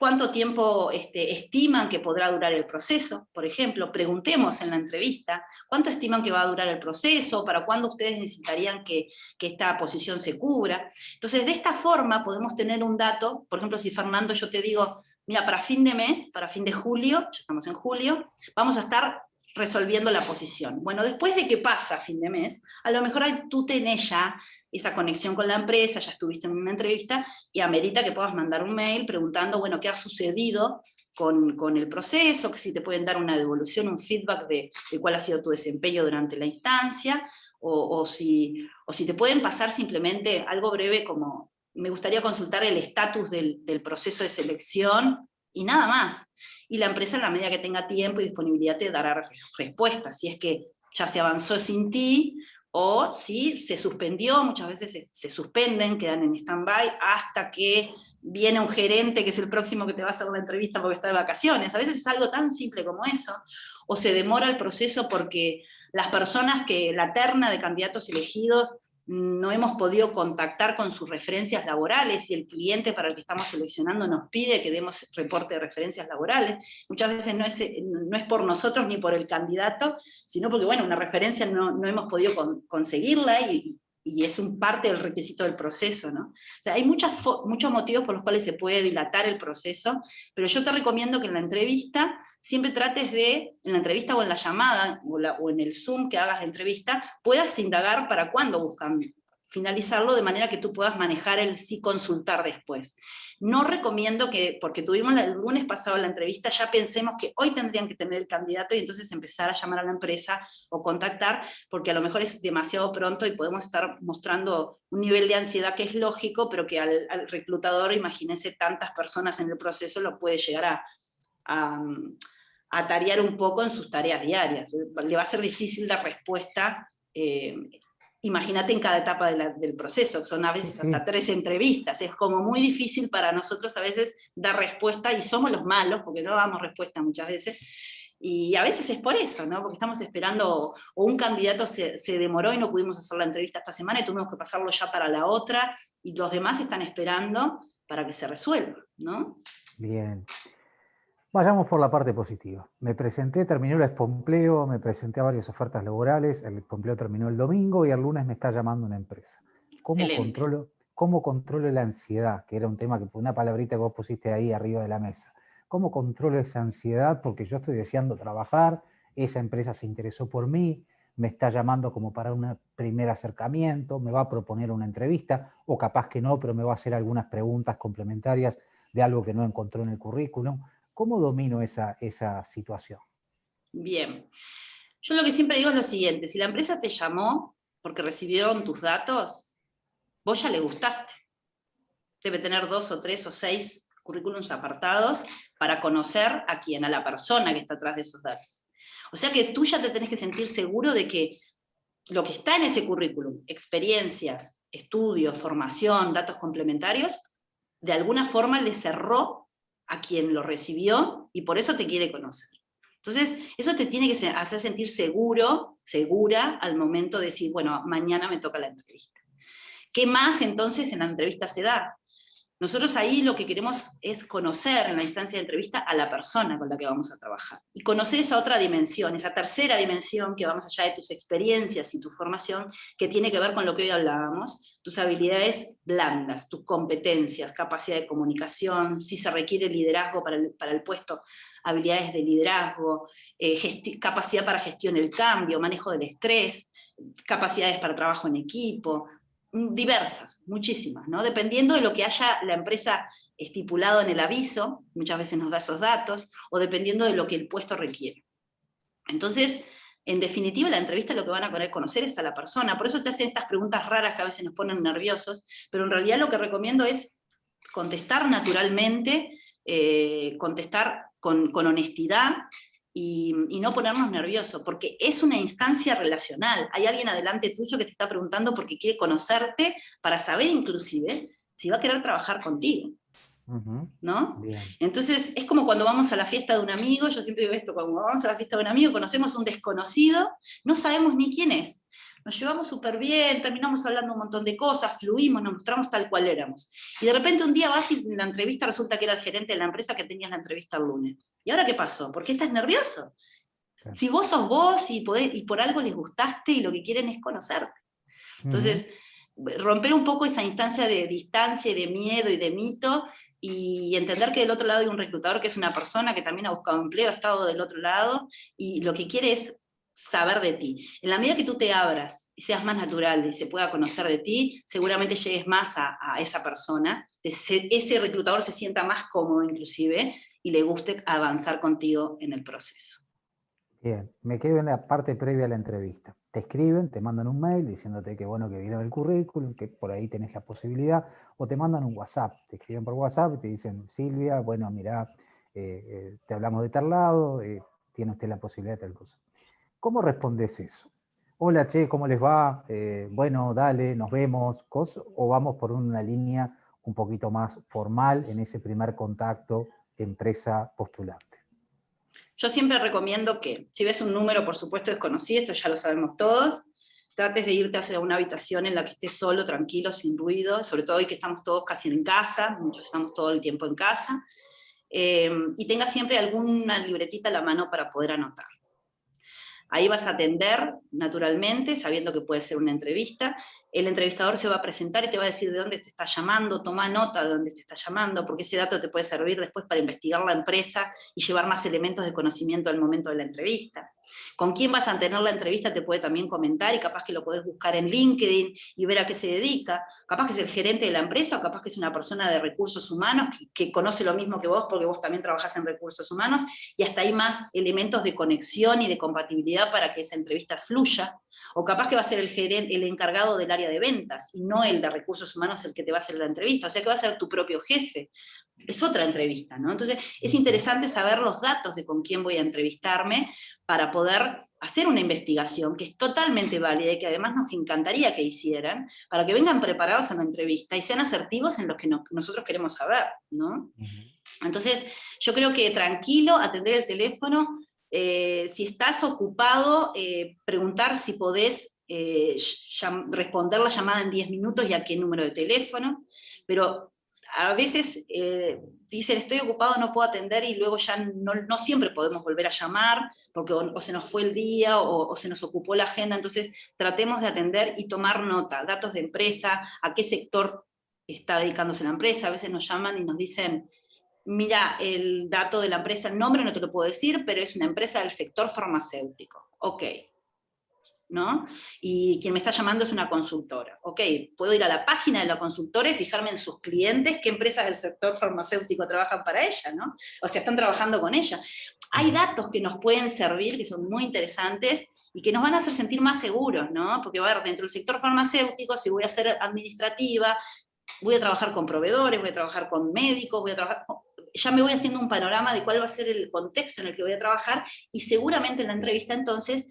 cuánto tiempo estiman que podrá durar el proceso. Por ejemplo, preguntemos en la entrevista cuánto estiman que va a durar el proceso, para cuándo ustedes necesitarían que esta posición se cubra. Entonces, de esta forma podemos tener un dato. Por ejemplo, si Fernando, yo te digo, mira, para fin de mes, para fin de julio, ya estamos en julio, vamos a estar resolviendo la posición. Bueno, después de que pasa fin de mes, a lo mejor tú tenés ya esa conexión con la empresa, ya estuviste en una entrevista, y amerita que puedas mandar un mail preguntando, bueno, qué ha sucedido con el proceso, que si te pueden dar una devolución, un feedback de cuál ha sido tu desempeño durante la instancia, o si te pueden pasar simplemente algo breve como, me gustaría consultar el estatus del proceso de selección, y nada más. Y la empresa, en la medida que tenga tiempo y disponibilidad, te dará respuestas, si es que ya se avanzó sin ti, o si se suspendió. Muchas veces se suspenden, quedan en stand-by hasta que viene un gerente que es el próximo que te va a hacer la entrevista porque está de vacaciones. A veces es algo tan simple como eso, o se demora el proceso porque las personas la terna de candidatos elegidos no hemos podido contactar con sus referencias laborales y el cliente para el que estamos seleccionando nos pide que demos reporte de referencias laborales. Muchas veces no es por nosotros ni por el candidato, sino porque, bueno, una referencia no hemos podido conseguirla y es un parte del requisito del proceso, ¿no? O sea, hay muchos motivos por los cuales se puede dilatar el proceso, pero yo te recomiendo que en la entrevista siempre trates de, en la entrevista o en la llamada, o en el Zoom que hagas de entrevista, puedas indagar para cuándo buscan finalizarlo, de manera que tú puedas manejar el sí consultar después. No recomiendo que, porque tuvimos el lunes pasado la entrevista, ya pensemos que hoy tendrían que tener el candidato y entonces empezar a llamar a la empresa o contactar, porque a lo mejor es demasiado pronto y podemos estar mostrando un nivel de ansiedad que es lógico, pero que al reclutador, imagínense, tantas personas en el proceso, lo puede llegar a atarear un poco en sus tareas diarias. Le va a ser difícil la respuesta. Imagínate en cada etapa del proceso, son a veces hasta 3 entrevistas, es como muy difícil para nosotros a veces dar respuesta, y somos los malos, porque no damos respuesta muchas veces, y a veces es por eso, ¿no? Porque estamos esperando, o un candidato se demoró y no pudimos hacer la entrevista esta semana y tuvimos que pasarlo ya para la otra, y los demás están esperando para que se resuelva, ¿no? Bien. Vayamos por la parte positiva. Me presenté, terminó el Expompleo, me presenté a varias ofertas laborales, el Expompleo terminó el domingo y el lunes me está llamando una empresa. ¿Cómo controlo la ansiedad? Que era un tema, una palabrita que vos pusiste ahí arriba de la mesa. ¿Cómo controlo esa ansiedad? Porque yo estoy deseando trabajar, esa empresa se interesó por mí, me está llamando como para un primer acercamiento, me va a proponer una entrevista, o capaz que no, pero me va a hacer algunas preguntas complementarias de algo que no encontró en el currículum. ¿Cómo domino esa situación? Bien. Yo lo que siempre digo es lo siguiente: si la empresa te llamó porque recibieron tus datos, vos ya le gustaste. Debe tener 2 o 3 o 6 currículums apartados para conocer a quién, a la persona que está atrás de esos datos. O sea que tú ya te tenés que sentir seguro de que lo que está en ese currículum, experiencias, estudios, formación, datos complementarios, de alguna forma le cerró a quien lo recibió y por eso te quiere conocer. Entonces, eso te tiene que hacer sentir seguro, segura, al momento de decir, bueno, mañana me toca la entrevista. ¿Qué más entonces en la entrevista se da? Nosotros ahí lo que queremos es conocer en la instancia de entrevista a la persona con la que vamos a trabajar. Y conocer esa otra dimensión, esa tercera dimensión que va más allá de tus experiencias y tu formación, que tiene que ver con lo que hoy hablábamos, tus habilidades blandas, tus competencias, capacidad de comunicación, si se requiere liderazgo para el puesto, habilidades de liderazgo, capacidad para gestión del cambio, manejo del estrés, capacidades para trabajo en equipo, diversas, muchísimas, ¿no? Dependiendo de lo que haya la empresa estipulado en el aviso, muchas veces nos da esos datos, o dependiendo de lo que el puesto requiere. Entonces, en definitiva, la entrevista lo que van a querer conocer es a la persona, por eso te hacen estas preguntas raras que a veces nos ponen nerviosos, pero en realidad lo que recomiendo es contestar naturalmente, contestar con honestidad, y no ponernos nerviosos, porque es una instancia relacional. Hay alguien adelante tuyo que te está preguntando porque quiere conocerte, para saber inclusive si va a querer trabajar contigo. ¿No? Bien. Entonces, es como cuando vamos a la fiesta de un amigo, yo siempre digo esto, cuando vamos a la fiesta de un amigo, conocemos a un desconocido, no sabemos ni quién es. Nos llevamos súper bien, terminamos hablando un montón de cosas, fluimos, nos mostramos tal cual éramos. Y de repente un día vas y en la entrevista resulta que era el gerente de la empresa que tenías la entrevista el lunes. ¿Y ahora qué pasó? ¿Por qué estás nervioso? Sí. Si vos sos vos y por algo les gustaste y lo que quieren es conocerte. Entonces, romper un poco esa instancia de distancia y de miedo y de mito, y entender que del otro lado hay un reclutador que es una persona que también ha buscado empleo, ha estado del otro lado, y lo que quiere es saber de ti. En la medida que tú te abras y seas más natural y se pueda conocer de ti, seguramente llegues más a esa persona, ese reclutador se sienta más cómodo inclusive, y le guste avanzar contigo en el proceso. Bien, me quedo en la parte previa a la entrevista. Te escriben, te mandan un mail diciéndote que bueno, que vieron el currículum, que por ahí tenés la posibilidad, o te mandan un WhatsApp, te escriben por WhatsApp y te dicen, Silvia, bueno, mirá, te hablamos de tal lado, tiene usted la posibilidad de tal cosa. ¿Cómo respondes eso? Hola, che, ¿cómo les va? Bueno, dale, nos vemos, o vamos por una línea un poquito más formal en ese primer contacto empresa-postulante. Yo siempre recomiendo que, si ves un número, por supuesto, desconocido, esto ya lo sabemos todos, trates de irte hacia una habitación en la que estés solo, tranquilo, sin ruido, sobre todo hoy que estamos todos casi en casa, muchos estamos todo el tiempo en casa, y tengas siempre alguna libretita a la mano para poder anotar. Ahí vas a atender, naturalmente, sabiendo que puede ser una entrevista. El entrevistador se va a presentar y te va a decir de dónde te está llamando, toma nota de dónde te está llamando, porque ese dato te puede servir después para investigar la empresa y llevar más elementos de conocimiento al momento de la entrevista. Con quién vas a tener la entrevista te puede también comentar, y capaz que lo podés buscar en LinkedIn y ver a qué se dedica. Capaz que es el gerente de la empresa, o capaz que es una persona de recursos humanos que conoce lo mismo que vos, porque vos también trabajás en recursos humanos, y hasta hay más elementos de conexión y de compatibilidad para que esa entrevista fluya. O capaz que va a ser el gerente, el encargado del área de ventas, y no el de recursos humanos el que te va a hacer la entrevista, o sea que va a ser tu propio jefe. Es otra entrevista, ¿no? Entonces es interesante saber los datos de con quién voy a entrevistarme para poder hacer una investigación que es totalmente válida y que además nos encantaría que hicieran, para que vengan preparados a la entrevista y sean asertivos en lo que nosotros queremos saber, ¿no? Entonces yo creo que tranquilo, atender el teléfono, si estás ocupado, preguntar si podés responder la llamada en 10 minutos y a qué número de teléfono, pero a veces dicen estoy ocupado, no puedo atender, y luego ya no siempre podemos volver a llamar, porque o se nos fue el día o se nos ocupó la agenda. Entonces tratemos de atender y tomar nota, datos de empresa, a qué sector está dedicándose la empresa. A veces nos llaman y nos dicen, mira, el dato de la empresa, el nombre no te lo puedo decir, pero es una empresa del sector farmacéutico. Ok, ¿no? Y quien me está llamando es una consultora. Ok, puedo ir a la página de la consultora y fijarme en sus clientes, qué empresas del sector farmacéutico trabajan para ella, ¿no? O sea, están trabajando con ella. Hay datos que nos pueden servir, que son muy interesantes, y que nos van a hacer sentir más seguros, ¿no? Porque, a ver, dentro del sector farmacéutico, si voy a ser administrativa, voy a trabajar con proveedores, voy a trabajar con médicos, ya me voy haciendo un panorama de cuál va a ser el contexto en el que voy a trabajar, y seguramente en la entrevista entonces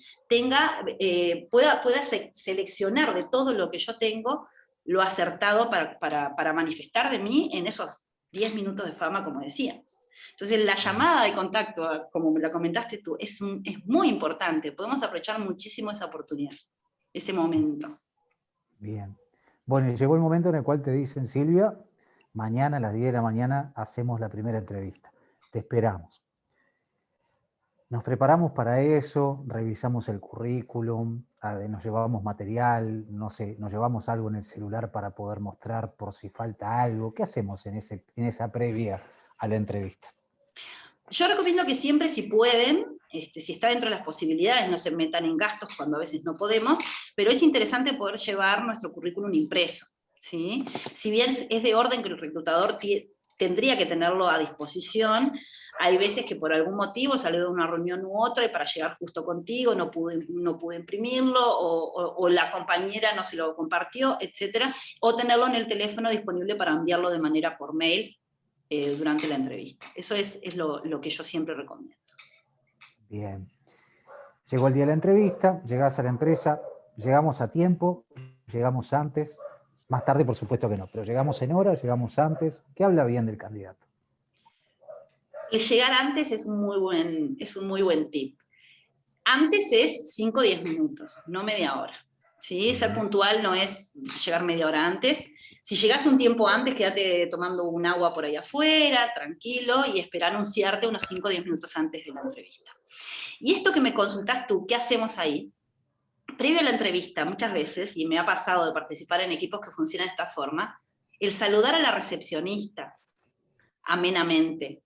pueda seleccionar de todo lo que yo tengo lo acertado para manifestar de mí en esos 10 minutos de fama, como decíamos. Entonces la llamada de contacto, como me la comentaste tú, es muy importante. Podemos aprovechar muchísimo esa oportunidad, ese momento. Bien. Bueno, y llegó el momento en el cual te dicen, Silvia, mañana a las 10 de la mañana hacemos la primera entrevista. Te esperamos. Nos preparamos para eso, revisamos el currículum, nos llevamos material, no sé, nos llevamos algo en el celular para poder mostrar por si falta algo. ¿Qué hacemos en esa previa a la entrevista? Yo recomiendo que siempre, si pueden, si está dentro de las posibilidades, no se metan en gastos cuando a veces no podemos, pero es interesante poder llevar nuestro currículum impreso, ¿sí? Si bien es de orden que el reclutador tendría que tenerlo a disposición, hay veces que por algún motivo salió de una reunión u otra y para llegar justo contigo no pude imprimirlo, o la compañera no se lo compartió, etc. O tenerlo en el teléfono disponible para enviarlo de manera por mail durante la entrevista. Eso es lo que yo siempre recomiendo. Bien. Llegó el día de la entrevista, llegás a la empresa, llegamos a tiempo, llegamos antes, más tarde por supuesto que no, pero llegamos en hora, llegamos antes. ¿Qué habla bien del candidato? El llegar antes es un muy buen tip. Antes es 5 o 10 minutos, no media hora. ¿Sí? Ser puntual no es llegar media hora antes. Si llegás un tiempo antes, quédate tomando un agua por ahí afuera, tranquilo, y esperar anunciarte unos 5 o 10 minutos antes de la entrevista. Y esto que me consultás tú, ¿qué hacemos ahí? Previo a la entrevista, muchas veces, y me ha pasado de participar en equipos que funcionan de esta forma, el saludar a la recepcionista amenamente,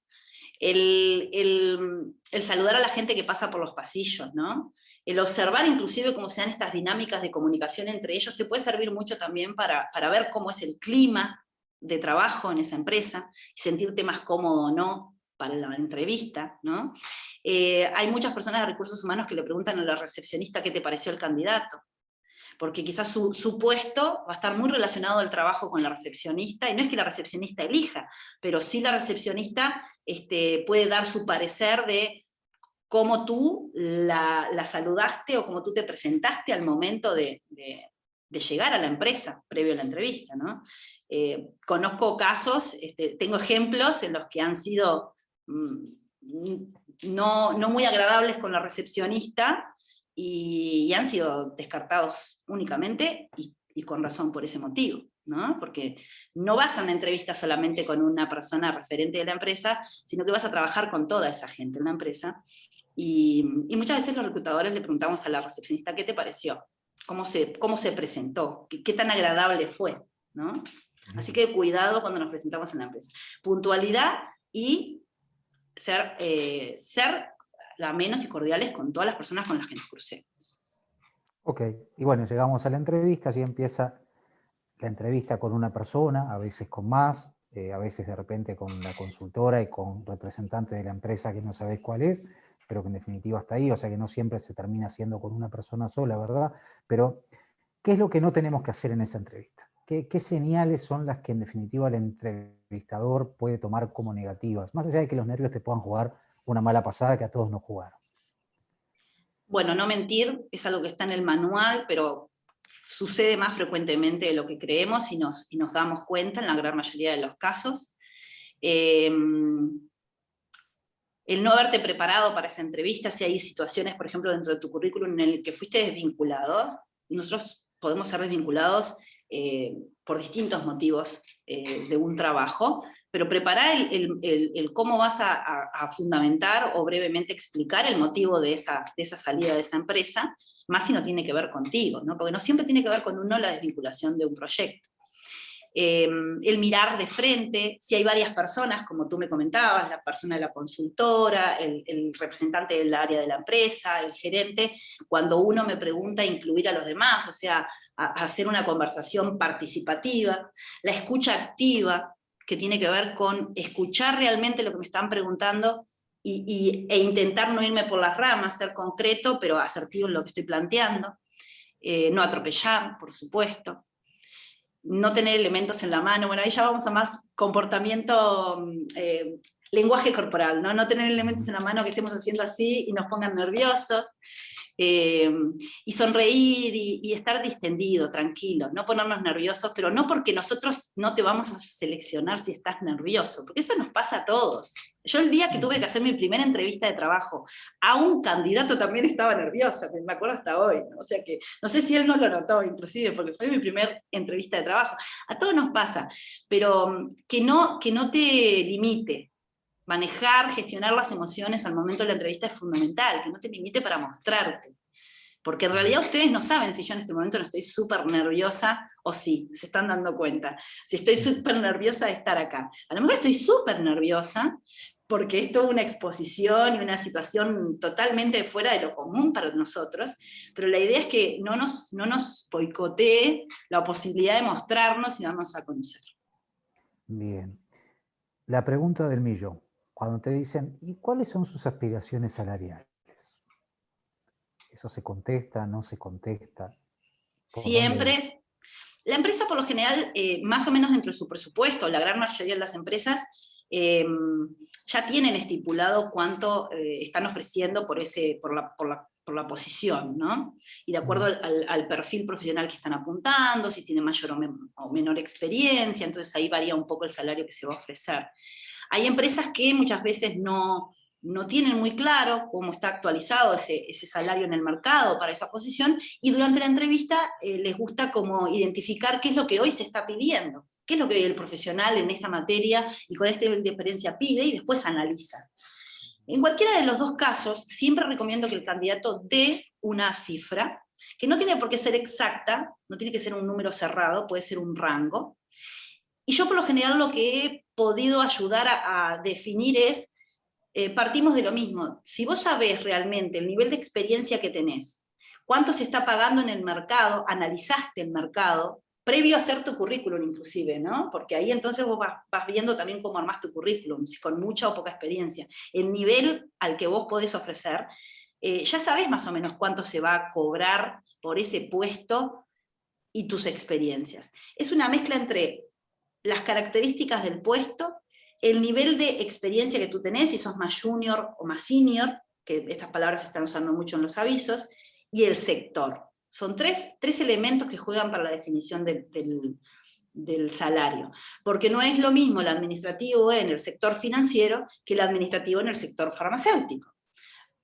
el saludar a la gente que pasa por los pasillos, ¿no? El observar inclusive cómo se dan estas dinámicas de comunicación entre ellos te puede servir mucho también para ver cómo es el clima de trabajo en esa empresa, y sentirte más cómodo o no para la entrevista, ¿no? Hay muchas personas de recursos humanos que le preguntan a la recepcionista qué te pareció el candidato, porque quizás su puesto va a estar muy relacionado al trabajo con la recepcionista, y no es que la recepcionista elija, pero sí la recepcionista puede dar su parecer de cómo tú la saludaste o cómo tú te presentaste al momento de llegar a la empresa, previo a la entrevista, ¿no? Conozco casos, tengo ejemplos en los que han sido no muy agradables con la recepcionista, y han sido descartados únicamente y con razón por ese motivo, ¿no? Porque no vas a una entrevista solamente con una persona referente de la empresa, sino que vas a trabajar con toda esa gente en la empresa, y muchas veces los reclutadores le preguntamos a la recepcionista, ¿qué te pareció? ¿Cómo se presentó? ¿Qué tan agradable fue? ¿No? Así que cuidado cuando nos presentamos en la empresa. Puntualidad y ser amenos y cordiales con todas las personas con las que nos crucemos. Ok, y bueno, llegamos a la entrevista, así empieza la entrevista con una persona, a veces con más, a veces de repente con la consultora y con representante de la empresa que no sabés cuál es, pero que en definitiva está ahí, o sea que no siempre se termina haciendo con una persona sola, ¿verdad? Pero, ¿qué es lo que no tenemos que hacer en esa entrevista? ¿Qué señales son las que en definitiva el entrevistador puede tomar como negativas? Más allá de que los nervios te puedan jugar una mala pasada que a todos nos jugaron. Bueno, no mentir es algo que está en el manual, pero sucede más frecuentemente de lo que creemos y nos damos cuenta en la gran mayoría de los casos. El no haberte preparado para esa entrevista, si hay situaciones, por ejemplo, dentro de tu currículum en el que fuiste desvinculado. Nosotros podemos ser desvinculados por distintos motivos de un trabajo, pero preparar el cómo vas a fundamentar o brevemente explicar el motivo de esa salida de esa empresa, más si no tiene que ver contigo, ¿no? Porque no siempre tiene que ver con uno la desvinculación de un proyecto. El mirar de frente, si hay varias personas, como tú me comentabas, la persona de la consultora, el representante del área de la empresa, el gerente, cuando uno me pregunta incluir a los demás, o sea, hacer una conversación participativa, la escucha activa, que tiene que ver con escuchar realmente lo que me están preguntando e intentar no irme por las ramas, ser concreto, pero asertivo en lo que estoy planteando, no atropellar, por supuesto, no tener elementos en la mano, bueno, ahí ya vamos a más comportamiento, lenguaje corporal, ¿no? No tener elementos en la mano que estemos haciendo así y nos pongan nerviosos, y sonreír y estar distendido, tranquilo, no ponernos nerviosos, pero no porque nosotros no te vamos a seleccionar si estás nervioso, porque eso nos pasa a todos. Yo el día que tuve que hacer mi primera entrevista de trabajo a un candidato también estaba nerviosa, me acuerdo hasta hoy, ¿no? O sea que no sé si él no lo notó inclusive, porque fue mi primera entrevista de trabajo. A todos nos pasa, pero que no te limite. Manejar, gestionar las emociones al momento de la entrevista es fundamental, que no te limite para mostrarte. Porque en realidad ustedes no saben si yo en este momento no estoy súper nerviosa o sí, se están dando cuenta. Si estoy súper nerviosa de estar acá. A lo mejor estoy súper nerviosa porque es toda una exposición y una situación totalmente fuera de lo común para nosotros, pero la idea es que no nos boicotee la posibilidad de mostrarnos y darnos a conocer. Bien. La pregunta del millón. Cuando te dicen, ¿y cuáles son sus aspiraciones salariales? ¿Eso se contesta, no se contesta? Siempre es... La empresa, por lo general, más o menos dentro de su presupuesto, la gran mayoría de las empresas ya tienen estipulado cuánto están ofreciendo por la posición, ¿no? Y de acuerdo al perfil profesional que están apuntando, si tiene mayor o menor experiencia, entonces ahí varía un poco el salario que se va a ofrecer. Hay empresas que muchas veces no tienen muy claro cómo está actualizado ese salario en el mercado para esa posición, y durante la entrevista les gusta como identificar qué es lo que hoy se está pidiendo, qué es lo que hoy el profesional en esta materia y con este nivel de experiencia pide, y después analiza. En cualquiera de los dos casos, siempre recomiendo que el candidato dé una cifra, que no tiene por qué ser exacta, no tiene que ser un número cerrado, puede ser un rango. Y yo por lo general lo que he podido ayudar a definir es, partimos de lo mismo. Si vos sabés realmente el nivel de experiencia que tenés, cuánto se está pagando en el mercado, analizaste el mercado, previo a hacer tu currículum inclusive, ¿no? Porque ahí entonces vos vas viendo también cómo armás tu currículum, si con mucha o poca experiencia. El nivel al que vos podés ofrecer, ya sabés más o menos cuánto se va a cobrar por ese puesto y tus experiencias. Es una mezcla entre las características del puesto, el nivel de experiencia que tú tenés, si sos más junior o más senior, que estas palabras se están usando mucho en los avisos, y el sector. Son tres elementos que juegan para la definición del salario, porque no es lo mismo el administrativo en el sector financiero que el administrativo en el sector farmacéutico.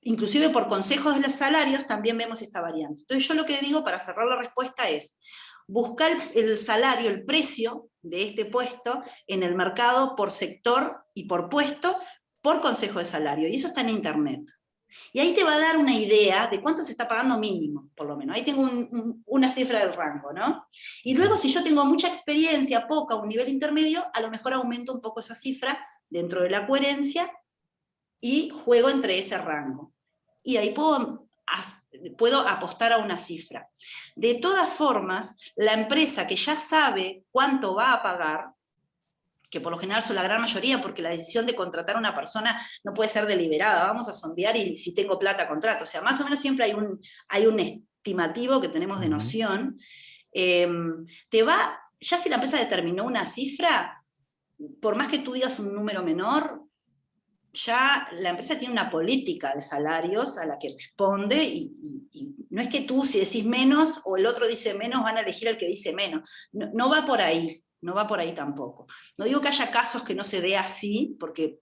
Inclusive por consejos de los salarios también vemos esta variante. Entonces yo lo que digo para cerrar la respuesta es, buscar el salario, el precio de este puesto en el mercado por sector y por puesto, por consejo de salario, y eso está en internet. Y ahí te va a dar una idea de cuánto se está pagando mínimo, por lo menos. Ahí tengo una cifra del rango, ¿no? Y luego si yo tengo mucha experiencia, poca, un nivel intermedio, a lo mejor aumento un poco esa cifra dentro de la coherencia y juego entre ese rango. Y ahí puedo apostar a una cifra. De todas formas, la empresa que ya sabe cuánto va a pagar, que por lo general son la gran mayoría, porque la decisión de contratar a una persona no puede ser deliberada, vamos a sondear y si tengo plata contrato, o sea, más o menos siempre hay un estimativo que tenemos de noción, ya si la empresa determinó una cifra, por más que tú digas un número menor, ya la empresa tiene una política de salarios a la que responde, y no es que tú si decís menos o el otro dice menos van a elegir al que dice menos, no va por ahí, no va por ahí tampoco. No digo que haya casos que no se dé así, porque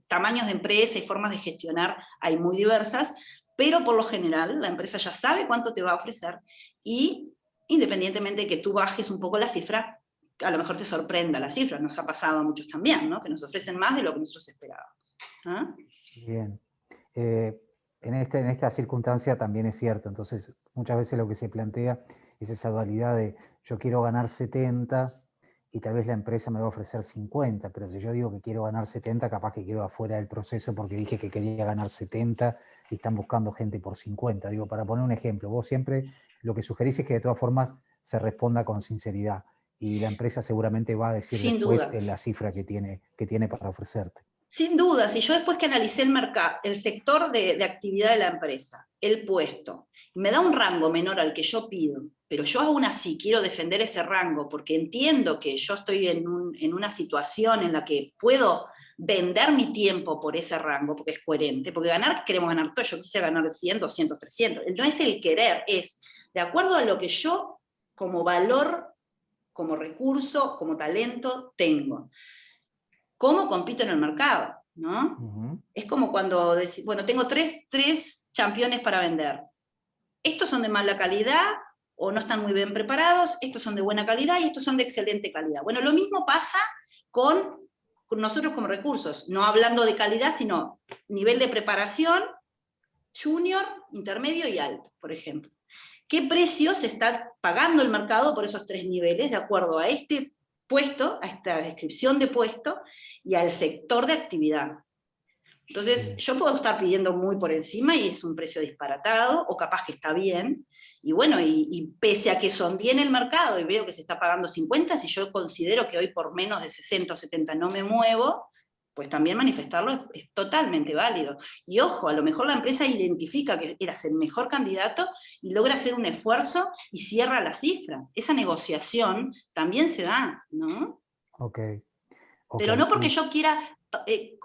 tamaños de empresa y formas de gestionar hay muy diversas, pero por lo general la empresa ya sabe cuánto te va a ofrecer, y independientemente de que tú bajes un poco la cifra, a lo mejor te sorprenda la cifra, nos ha pasado a muchos también, ¿no? Que nos ofrecen más de lo que nosotros esperábamos. ¿Ah? Bien. En esta circunstancia también es cierto, entonces muchas veces lo que se plantea es esa dualidad de yo quiero ganar 70 y tal vez la empresa me va a ofrecer 50, pero si yo digo que quiero ganar 70, capaz que quedo afuera del proceso porque dije que quería ganar 70 y están buscando gente por 50. Digo, para poner un ejemplo, vos siempre lo que sugerís es que de todas formas se responda con sinceridad, y la empresa seguramente va a decir Sin después duda. la cifra que tiene para ofrecerte. Sin duda, si yo después que analicé el mercado, el sector de actividad de la empresa, el puesto, me da un rango menor al que yo pido, pero yo aún así quiero defender ese rango porque entiendo que yo estoy en una situación en la que puedo vender mi tiempo por ese rango, porque es coherente, porque queremos ganar todo, yo quisiera ganar 100, 200, 300, no es el querer, es de acuerdo a lo que yo como valor, como recurso, como talento tengo. ¿Cómo compito en el mercado? ¿No? Es como cuando decís, bueno, tengo tres championes para vender. Estos son de mala calidad o no están muy bien preparados, estos son de buena calidad y estos son de excelente calidad. Bueno, lo mismo pasa con nosotros como recursos, no hablando de calidad, sino nivel de preparación, junior, intermedio y alto, por ejemplo. ¿Qué precio se está pagando el mercado por esos tres niveles de acuerdo a este puesto, a esta descripción de puesto y al sector de actividad? Entonces, yo puedo estar pidiendo muy por encima y es un precio disparatado, o capaz que está bien, y bueno, y pese a que sondee en el mercado y veo que se está pagando 50, si yo considero que hoy por menos de 60 o 70 no me muevo, pues también manifestarlo es totalmente válido. Y ojo, a lo mejor la empresa identifica que eras el mejor candidato y logra hacer un esfuerzo y cierra la cifra. Esa negociación también se da, ¿no? Ok. Pero no porque yo quiera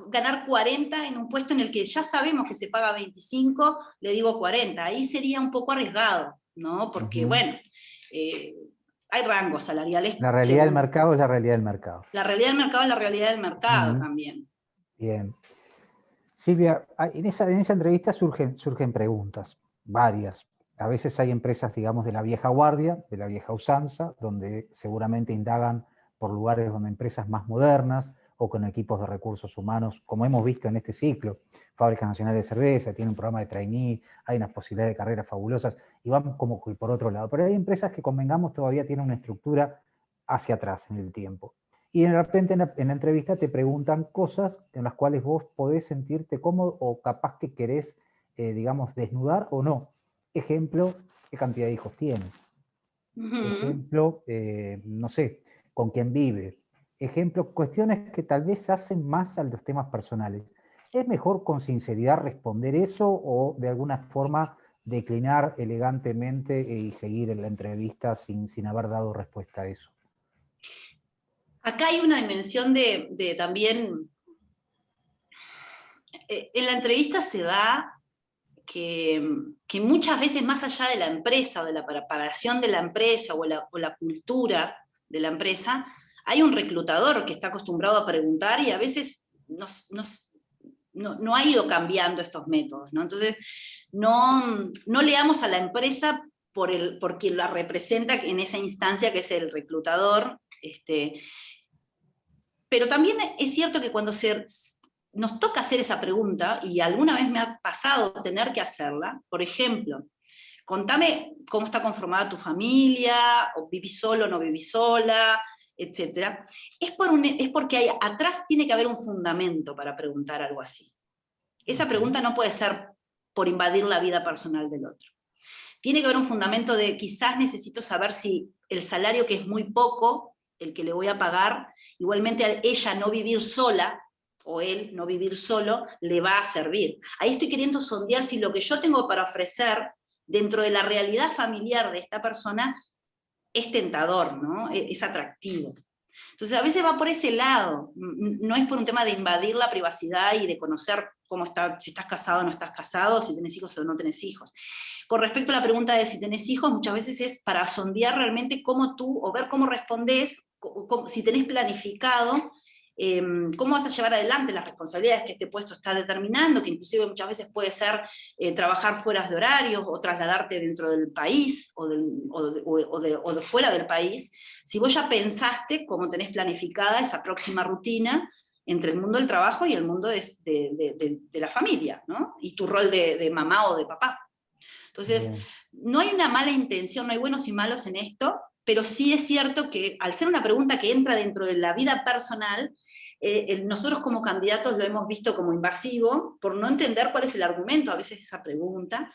ganar 40 en un puesto en el que ya sabemos que se paga 25, le digo 40. Ahí sería un poco arriesgado, ¿no? Porque, bueno, hay rangos salariales. La realidad del mercado es la realidad del mercado. La realidad del mercado es la realidad del mercado también. Bien. Silvia, en esa entrevista surgen preguntas, varias. A veces hay empresas, digamos, de la vieja guardia, de la vieja usanza, donde seguramente indagan por lugares donde empresas más modernas o con equipos de recursos humanos, como hemos visto en este ciclo. Fábricas Nacionales de Cerveza, tiene un programa de trainee, hay unas posibilidades de carreras fabulosas, y van como por otro lado. Pero hay empresas que, convengamos, todavía tienen una estructura hacia atrás en el tiempo. Y de repente en la entrevista te preguntan cosas en las cuales vos podés sentirte cómodo o capaz que querés, digamos, desnudar o no. Ejemplo, ¿qué cantidad de hijos tienes? Ejemplo, no sé, con quién vive. Ejemplo, cuestiones que tal vez hacen más a los temas personales. ¿Es mejor con sinceridad responder eso o de alguna forma declinar elegantemente y seguir en la entrevista sin haber dado respuesta a eso? Acá hay una dimensión de también, en la entrevista se da que muchas veces más allá de la empresa, o de la preparación de la empresa, o la cultura de la empresa, hay un reclutador que está acostumbrado a preguntar y a veces no ha ido cambiando estos métodos, ¿no? Entonces, no leamos a la empresa por quien la representa en esa instancia que es el reclutador, pero también es cierto que cuando nos toca hacer esa pregunta, y alguna vez me ha pasado tener que hacerla, por ejemplo, contame cómo está conformada tu familia, o vivís solo o no vivís sola, etc. Es porque atrás tiene que haber un fundamento para preguntar algo así. Esa pregunta no puede ser por invadir la vida personal del otro. Tiene que haber un fundamento de quizás necesito saber si el salario, que es muy poco, el que le voy a pagar, igualmente a ella no vivir sola, o él no vivir solo, le va a servir. Ahí estoy queriendo sondear si lo que yo tengo para ofrecer dentro de la realidad familiar de esta persona es tentador, ¿no? Es atractivo. Entonces a veces va por ese lado, no es por un tema de invadir la privacidad y de conocer cómo está, si estás casado o no estás casado, si tenés hijos o no tenés hijos. Con respecto a la pregunta de si tenés hijos, muchas veces es para sondear realmente cómo tú, o ver cómo respondés, si tenés planificado cómo vas a llevar adelante las responsabilidades que este puesto está determinando, que inclusive muchas veces puede ser trabajar fuera de horarios, o trasladarte dentro del país, o de fuera del país. Si vos ya pensaste cómo tenés planificada esa próxima rutina entre el mundo del trabajo y el mundo de la familia, ¿no? Y tu rol de mamá o de papá. Entonces, no hay una mala intención, no hay buenos y malos en esto, pero sí es cierto que al ser una pregunta que entra dentro de la vida personal, nosotros como candidatos lo hemos visto como invasivo, por no entender cuál es el argumento a veces de esa pregunta,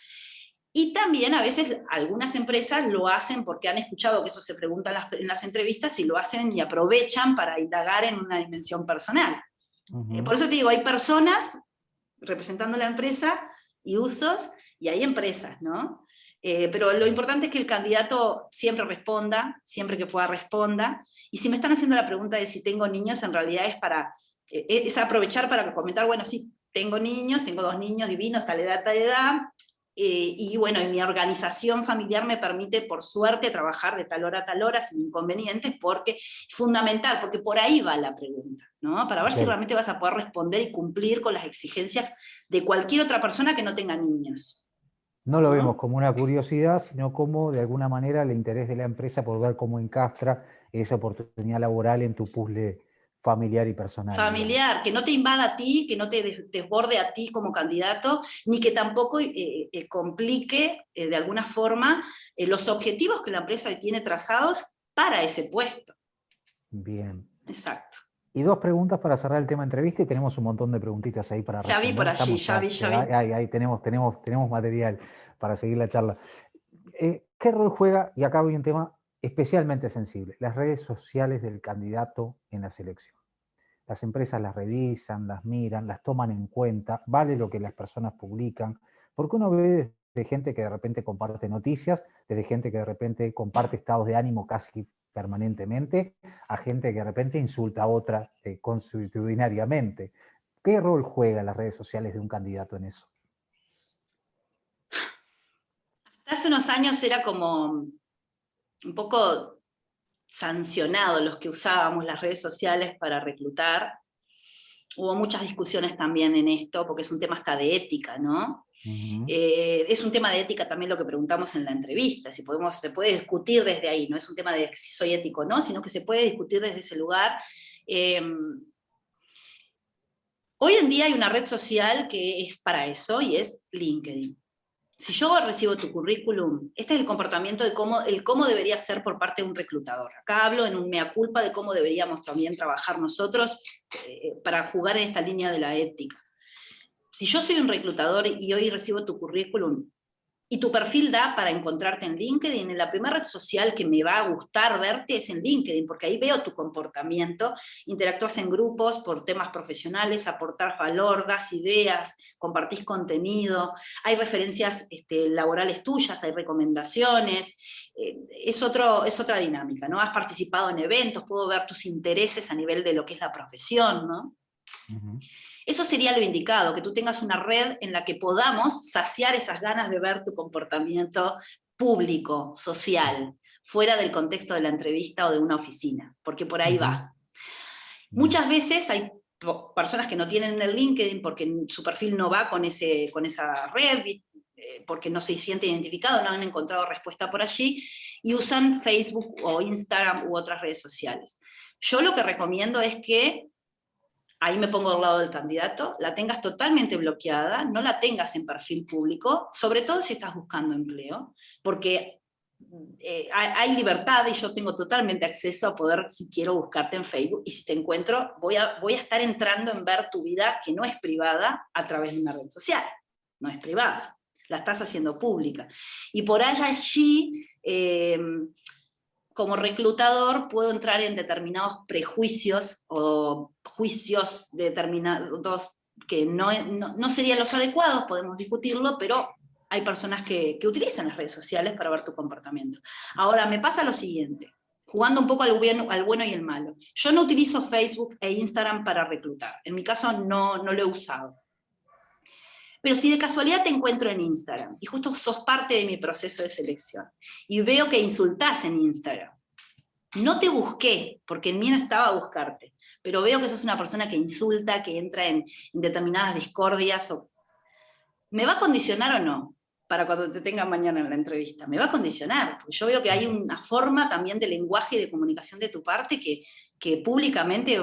y también a veces algunas empresas lo hacen porque han escuchado que eso se pregunta en las entrevistas, y lo hacen y aprovechan para indagar en una dimensión personal. Por eso te digo, hay personas representando la empresa y usos, y hay empresas, ¿no? Pero lo importante es que el candidato siempre responda, siempre que pueda responda, y si me están haciendo la pregunta de si tengo niños, en realidad es aprovechar para comentar, bueno, sí, tengo niños, tengo 2 niños divinos, tal edad, y bueno, y mi organización familiar me permite, por suerte, trabajar de tal hora a tal hora sin inconvenientes, porque es fundamental, porque por ahí va la pregunta, ¿no? Para ver si realmente vas a poder responder y cumplir con las exigencias de cualquier otra persona que no tenga niños. No lo vemos como una curiosidad, sino como, de alguna manera, el interés de la empresa por ver cómo encastra esa oportunidad laboral en tu puzzle familiar y personal. Familiar, digamos. Que no te invada a ti, que no te desborde a ti como candidato, ni que tampoco complique de alguna forma los objetivos que la empresa tiene trazados para ese puesto. Bien. Exacto. Y 2 preguntas para cerrar el tema entrevista, y tenemos un montón de preguntitas ahí para responder. Ya vi por allí, ya vi. Ahí tenemos material para seguir la charla. ¿Qué rol juega, y acá voy a un tema especialmente sensible, las redes sociales del candidato en la selección? Las empresas las revisan, las miran, las toman en cuenta, vale lo que las personas publican, porque uno ve desde gente que de repente comparte noticias, desde gente que de repente comparte estados de ánimo casi permanentemente, a gente que de repente insulta a otra consuetudinariamente. ¿Qué rol juegan las redes sociales de un candidato en eso? Hace unos años era como un poco sancionado los que usábamos las redes sociales para reclutar. Hubo muchas discusiones también en esto, porque es un tema hasta de ética, ¿no? Es un tema de ética también lo que preguntamos en la entrevista, si se puede discutir desde ahí, no es un tema de si soy ético o no, sino que se puede discutir desde ese lugar. Hoy en día hay una red social que es para eso, y es LinkedIn. Si yo recibo tu currículum, este es el comportamiento de cómo debería ser por parte de un reclutador. Acá hablo en un mea culpa de cómo deberíamos también trabajar nosotros para jugar en esta línea de la ética. Si yo soy un reclutador y hoy recibo tu currículum, y tu perfil da para encontrarte en LinkedIn, en la primera red social que me va a gustar verte es en LinkedIn, porque ahí veo tu comportamiento, interactúas en grupos por temas profesionales, aportás valor, das ideas, compartís contenido, hay referencias laborales tuyas, hay recomendaciones, es otra dinámica, ¿no? Has participado en eventos, puedo ver tus intereses a nivel de lo que es la profesión, ¿no? Eso sería lo indicado, que tú tengas una red en la que podamos saciar esas ganas de ver tu comportamiento público, social, fuera del contexto de la entrevista o de una oficina, porque por ahí va. Muchas veces hay personas que no tienen el LinkedIn porque su perfil no va con esa red, porque no se siente identificado, no han encontrado respuesta por allí, y usan Facebook o Instagram u otras redes sociales. Yo lo que recomiendo es que ahí me pongo al lado del candidato, la tengas totalmente bloqueada, no la tengas en perfil público, sobre todo si estás buscando empleo, porque hay libertad y yo tengo totalmente acceso a poder, si quiero, buscarte en Facebook, y si te encuentro, voy a estar entrando en ver tu vida que no es privada a través de una red social, no es privada, la estás haciendo pública. Y por allí como reclutador puedo entrar en determinados prejuicios o juicios determinados que no serían los adecuados, podemos discutirlo, pero hay personas que utilizan las redes sociales para ver tu comportamiento. Ahora, me pasa lo siguiente, jugando un poco al bueno y el malo. Yo no utilizo Facebook e Instagram para reclutar, en mi caso no lo he usado. Pero si de casualidad te encuentro en Instagram, y justo sos parte de mi proceso de selección, y veo que insultás en Instagram, no te busqué, porque el mío estaba a buscarte, pero veo que sos una persona que insulta, que entra en determinadas discordias, ¿me va a condicionar o no? Para cuando te tengan mañana en la entrevista, me va a condicionar, porque yo veo que hay una forma también de lenguaje y de comunicación de tu parte que públicamente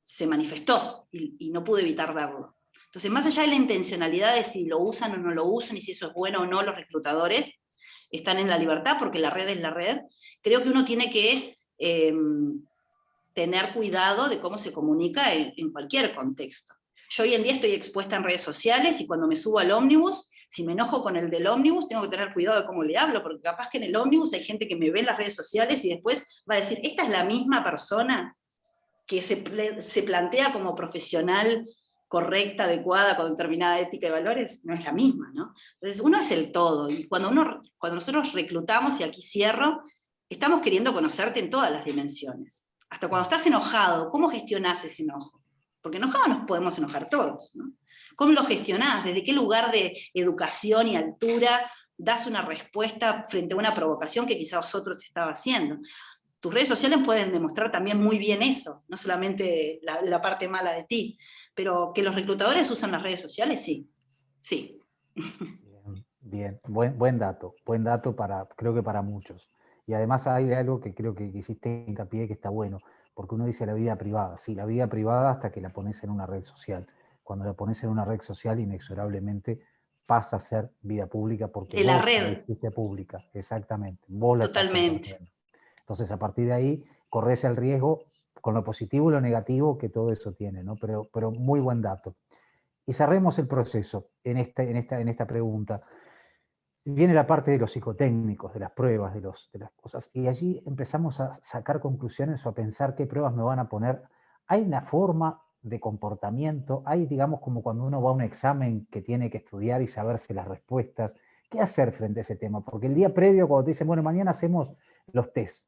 se manifestó, y no pude evitar verlo. Entonces, más allá de la intencionalidad de si lo usan o no lo usan, y si eso es bueno o no, los reclutadores están en la libertad, porque la red es la red, creo que uno tiene que tener cuidado de cómo se comunica en cualquier contexto. Yo hoy en día estoy expuesta en redes sociales, y cuando me subo al ómnibus, si me enojo con el del ómnibus, tengo que tener cuidado de cómo le hablo, porque capaz que en el ómnibus hay gente que me ve en las redes sociales y después va a decir, ¿esta es la misma persona que se plantea como profesional correcta, adecuada, con determinada ética y valores, no es la misma, ¿no? Entonces uno es el todo, y cuando nosotros reclutamos, y aquí cierro, estamos queriendo conocerte en todas las dimensiones. Hasta cuando estás enojado, ¿cómo gestionás ese enojo? Porque enojados nos podemos enojar todos, ¿no? ¿Cómo lo gestionás? ¿Desde qué lugar de educación y altura das una respuesta frente a una provocación que quizás otro te estaba haciendo? Tus redes sociales pueden demostrar también muy bien eso, no solamente la parte mala de ti, pero que los reclutadores usan las redes sociales, sí. Sí. Bien, buen dato creo que para muchos. Y además hay algo que creo que hiciste hincapié que está bueno, porque uno dice la vida privada, sí, la vida privada hasta que la pones en una red social. Cuando la pones en una red social, inexorablemente pasa a ser vida pública porque De la vos la red. hiciste pública, exactamente, vos la estás Totalmente. compartiendo. Entonces, a partir de ahí, corres el riesgo con lo positivo y lo negativo que todo eso tiene, ¿no? Pero muy buen dato. Y cerremos el proceso en esta pregunta. Viene la parte de los psicotécnicos, de las pruebas, de las cosas, y allí empezamos a sacar conclusiones o a pensar qué pruebas me van a poner. Hay una forma de comportamiento, hay, digamos, como cuando uno va a un examen que tiene que estudiar y saberse las respuestas. ¿Qué hacer frente a ese tema? Porque el día previo, cuando te dicen, bueno, mañana hacemos los test,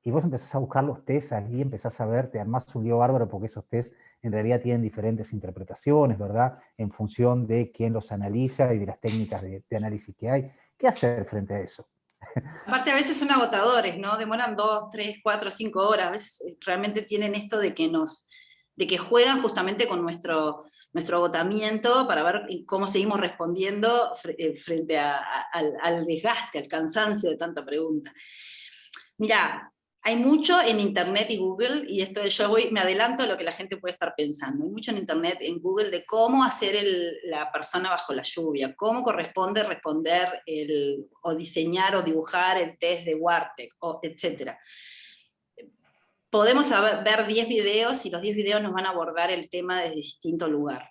y vos empezás a buscar los test ahí, empezás a ver, te armás un lío bárbaro porque esos test en realidad tienen diferentes interpretaciones, ¿verdad? En función de quién los analiza y de las técnicas de análisis que hay. ¿Qué hacer frente a eso? Aparte a veces son agotadores, ¿no? Demoran 2, 3, 4, 5 horas. A veces realmente tienen esto de que juegan justamente con nuestro agotamiento para ver cómo seguimos respondiendo frente al desgaste, al cansancio de tanta pregunta. Mirá, hay mucho en Internet y Google, y esto me adelanto a lo que la gente puede estar pensando. Hay mucho en Internet, en Google, de cómo hacer la persona bajo la lluvia, cómo corresponde responder o diseñar o dibujar el test de Wartec, etc. Podemos ver 10 videos y los 10 videos nos van a abordar el tema desde distinto lugar.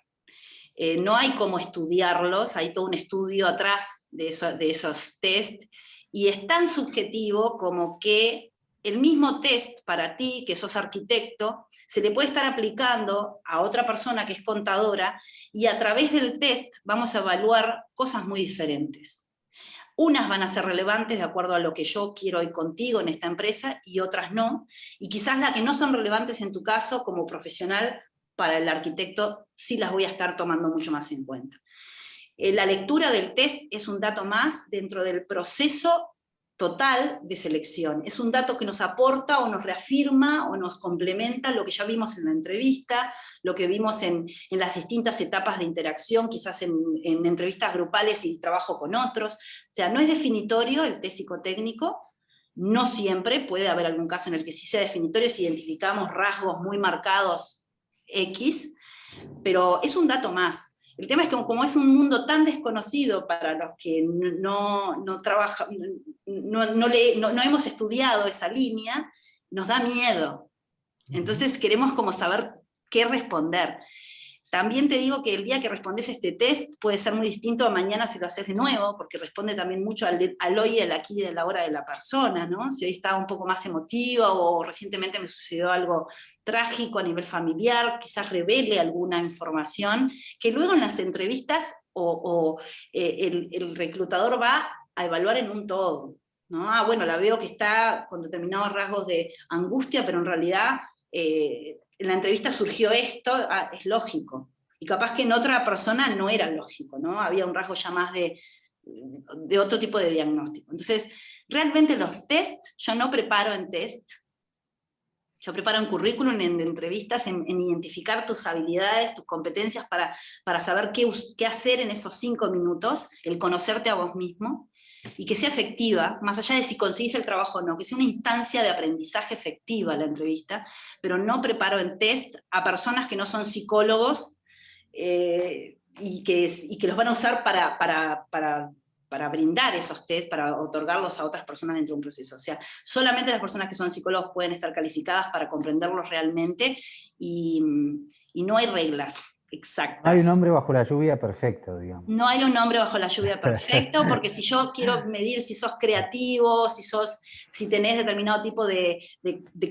No hay cómo estudiarlos, hay todo un estudio atrás de esos test, y es tan subjetivo como que el mismo test para ti, que sos arquitecto, se le puede estar aplicando a otra persona que es contadora, y a través del test vamos a evaluar cosas muy diferentes. Unas van a ser relevantes de acuerdo a lo que yo quiero hoy contigo en esta empresa, y otras no, y quizás las que no son relevantes en tu caso como profesional, para el arquitecto sí las voy a estar tomando mucho más en cuenta. La lectura del test es un dato más dentro del proceso total de selección. Es un dato que nos aporta o nos reafirma o nos complementa lo que ya vimos en la entrevista, lo que vimos en las distintas etapas de interacción, quizás en entrevistas grupales y trabajo con otros. O sea, no es definitorio el test psicotécnico, no siempre, puede haber algún caso en el que sí sea definitorio si identificamos rasgos muy marcados X, pero es un dato más. El tema es que como es un mundo tan desconocido para los que no hemos estudiado esa línea, nos da miedo. Entonces queremos como saber qué responder. También te digo que el día que respondes este test puede ser muy distinto a mañana si lo haces de nuevo, porque responde también mucho al hoy, al aquí y a la hora de la persona, ¿no? Si hoy estaba un poco más emotiva o recientemente me sucedió algo trágico a nivel familiar, quizás revele alguna información que luego en las entrevistas el reclutador va a evaluar en un todo, ¿no? Ah, bueno, la veo que está con determinados rasgos de angustia, pero en realidad en la entrevista surgió esto, es lógico. Y capaz que en otra persona no era lógico, ¿no? Había un rasgo ya más de otro tipo de diagnóstico. Entonces, realmente los test, yo no preparo en test, yo preparo un currículum en entrevistas, en identificar tus habilidades, tus competencias para saber qué hacer en esos 5 minutos, el conocerte a vos mismo, y que sea efectiva, más allá de si conseguís el trabajo o no, que sea una instancia de aprendizaje efectiva la entrevista, pero no preparo en test a personas que no son psicólogos y que los van a usar para brindar esos test, para otorgarlos a otras personas dentro de un proceso. O sea, solamente las personas que son psicólogos pueden estar calificadas para comprenderlos realmente, y no hay reglas. exactas. No hay un hombre bajo la lluvia perfecto, digamos. No hay un hombre bajo la lluvia perfecto, porque si yo quiero medir si sos creativo, si tenés determinado tipo de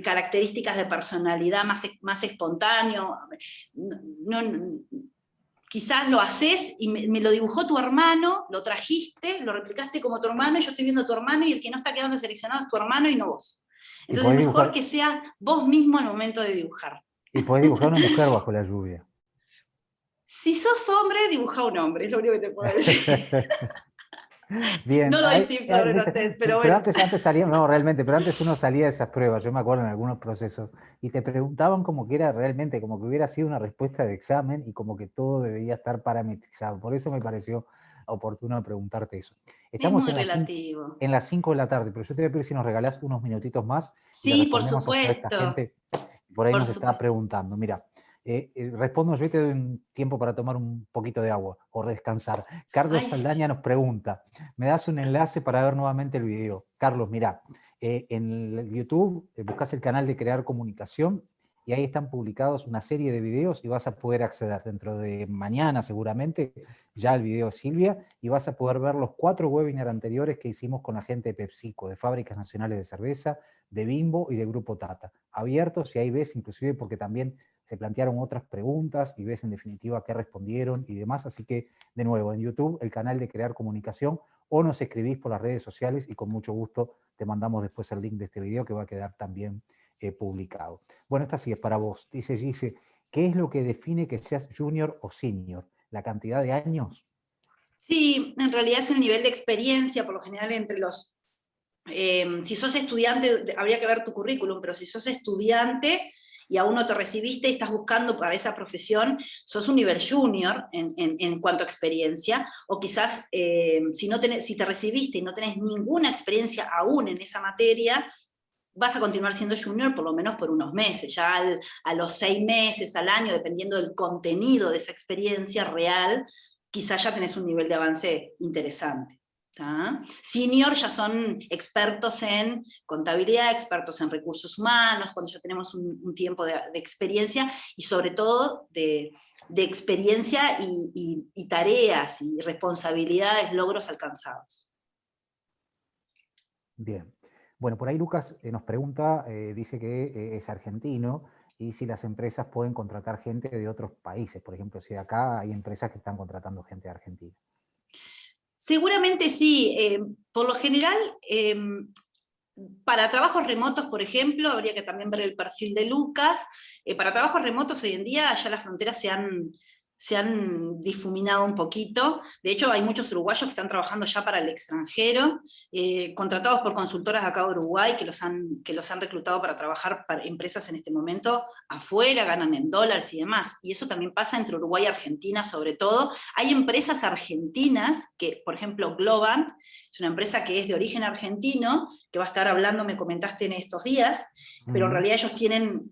características de personalidad más espontáneo, quizás lo haces y me lo dibujó tu hermano, lo trajiste, lo replicaste como tu hermano, y yo estoy viendo a tu hermano, y el que no está quedando seleccionado es tu hermano y no vos. Entonces es mejor que sea vos mismo al momento de dibujar. Y podés dibujar una mujer bajo la lluvia. Si sos hombre, dibuja un hombre, es lo único que te puedo decir. Bien, No doy tips sobre los test, pero bueno. antes salía, no, realmente, pero antes uno salía de esas pruebas, yo me acuerdo en algunos procesos, y te preguntaban como que era realmente, como que hubiera sido una respuesta de examen y como que todo debía estar parametrizado. Por eso me pareció oportuno preguntarte eso. Estamos es muy relativo. En las 5 de la tarde, pero yo te voy a pedir si nos regalás unos minutitos más y le Sí, por respondemos a toda esta supuesto. gente que por ahí nos está preguntando. Mira, respondo yo y te doy un tiempo para tomar un poquito de agua o descansar. Carlos Saldaña nos pregunta, ¿me das un enlace para ver nuevamente el video? Carlos, mira, en YouTube buscas el canal de Crear Comunicación y ahí están publicados una serie de videos y vas a poder acceder dentro de mañana seguramente ya al video de Silvia y vas a poder ver los 4 webinars anteriores que hicimos con la gente de PepsiCo, de Fábricas Nacionales de Cerveza, de Bimbo y de Grupo Tata. Abiertos y ahí ves inclusive porque también se plantearon otras preguntas y ves en definitiva qué respondieron y demás, así que de nuevo en YouTube el canal de Crear Comunicación o nos escribís por las redes sociales y con mucho gusto te mandamos después el link de este video que va a quedar también publicado. Bueno, esta sí es para vos. Dice Gise, ¿qué es lo que define que seas junior o senior? ¿La cantidad de años? Sí, en realidad es el nivel de experiencia, por lo general entre los... si sos estudiante, habría que ver tu currículum, pero si sos estudiante y aún no te recibiste y estás buscando para esa profesión, sos un nivel junior en cuanto a experiencia, o quizás si te recibiste y no tenés ninguna experiencia aún en esa materia, vas a continuar siendo junior por lo menos por unos meses, ya a los 6 meses, al año, dependiendo del contenido de esa experiencia real, quizás ya tenés un nivel de avance interesante. Senior ya son expertos en contabilidad, expertos en recursos humanos, cuando ya tenemos un tiempo de experiencia, y sobre todo de experiencia y tareas y responsabilidades, logros alcanzados. Bien. Bueno, por ahí Lucas nos pregunta, dice que es argentino, y si las empresas pueden contratar gente de otros países. Por ejemplo, si acá hay empresas que están contratando gente de Argentina. Seguramente sí. Por lo general, para trabajos remotos, por ejemplo, habría que también ver el perfil de Lucas. Para trabajos remotos hoy en día ya las fronteras se han difuminado un poquito. De hecho, hay muchos uruguayos que están trabajando ya para el extranjero, contratados por consultoras de acá de Uruguay que los han reclutado para trabajar para empresas en este momento afuera, ganan en dólares y demás. Y eso también pasa entre Uruguay y Argentina sobre todo. Hay empresas argentinas, que por ejemplo Globant, es una empresa que es de origen argentino, que va a estar hablando, me comentaste en estos días, pero en realidad ellos tienen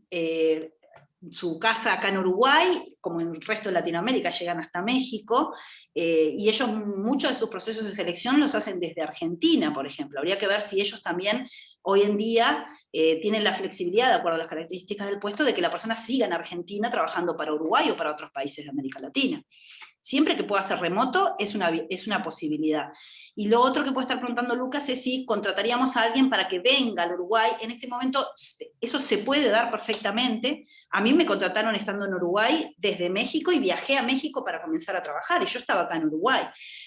su casa acá en Uruguay, como en el resto de Latinoamérica, llegan hasta México, y ellos muchos de sus procesos de selección los hacen desde Argentina, por ejemplo. Habría que ver si ellos también hoy en día tienen la flexibilidad, de acuerdo a las características del puesto, de que la persona siga en Argentina trabajando para Uruguay o para otros países de América Latina. Siempre que pueda ser remoto es una posibilidad. Y lo otro que puede estar preguntando Lucas es si contrataríamos a alguien para que venga al Uruguay. En este momento eso se puede dar perfectamente. A mí me contrataron estando en Uruguay desde México y viajé a México para comenzar a trabajar, y yo estaba acá en Uruguay.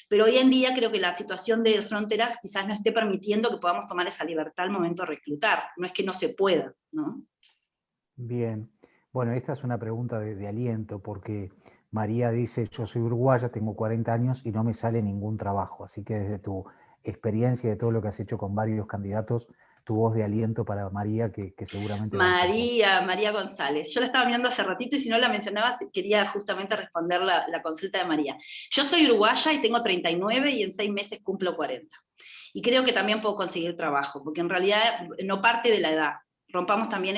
Pero hoy en día creo que la situación de fronteras quizás no esté permitiendo que podamos tomar esa libertad al momento de reclutar. No es que no se pueda, ¿no? Bien. Bueno, esta es una pregunta de aliento, porque María dice, yo soy uruguaya, tengo 40 años y no me sale ningún trabajo. Así que desde tu experiencia y de todo lo que has hecho con varios candidatos, tu voz de aliento para María, que seguramente... María González. Yo la estaba mirando hace ratito y si no la mencionabas, quería justamente responder la consulta de María. Yo soy uruguaya y tengo 39 y en 6 meses cumplo 40. Y creo que también puedo conseguir trabajo, porque en realidad no parte de la edad. rompamos también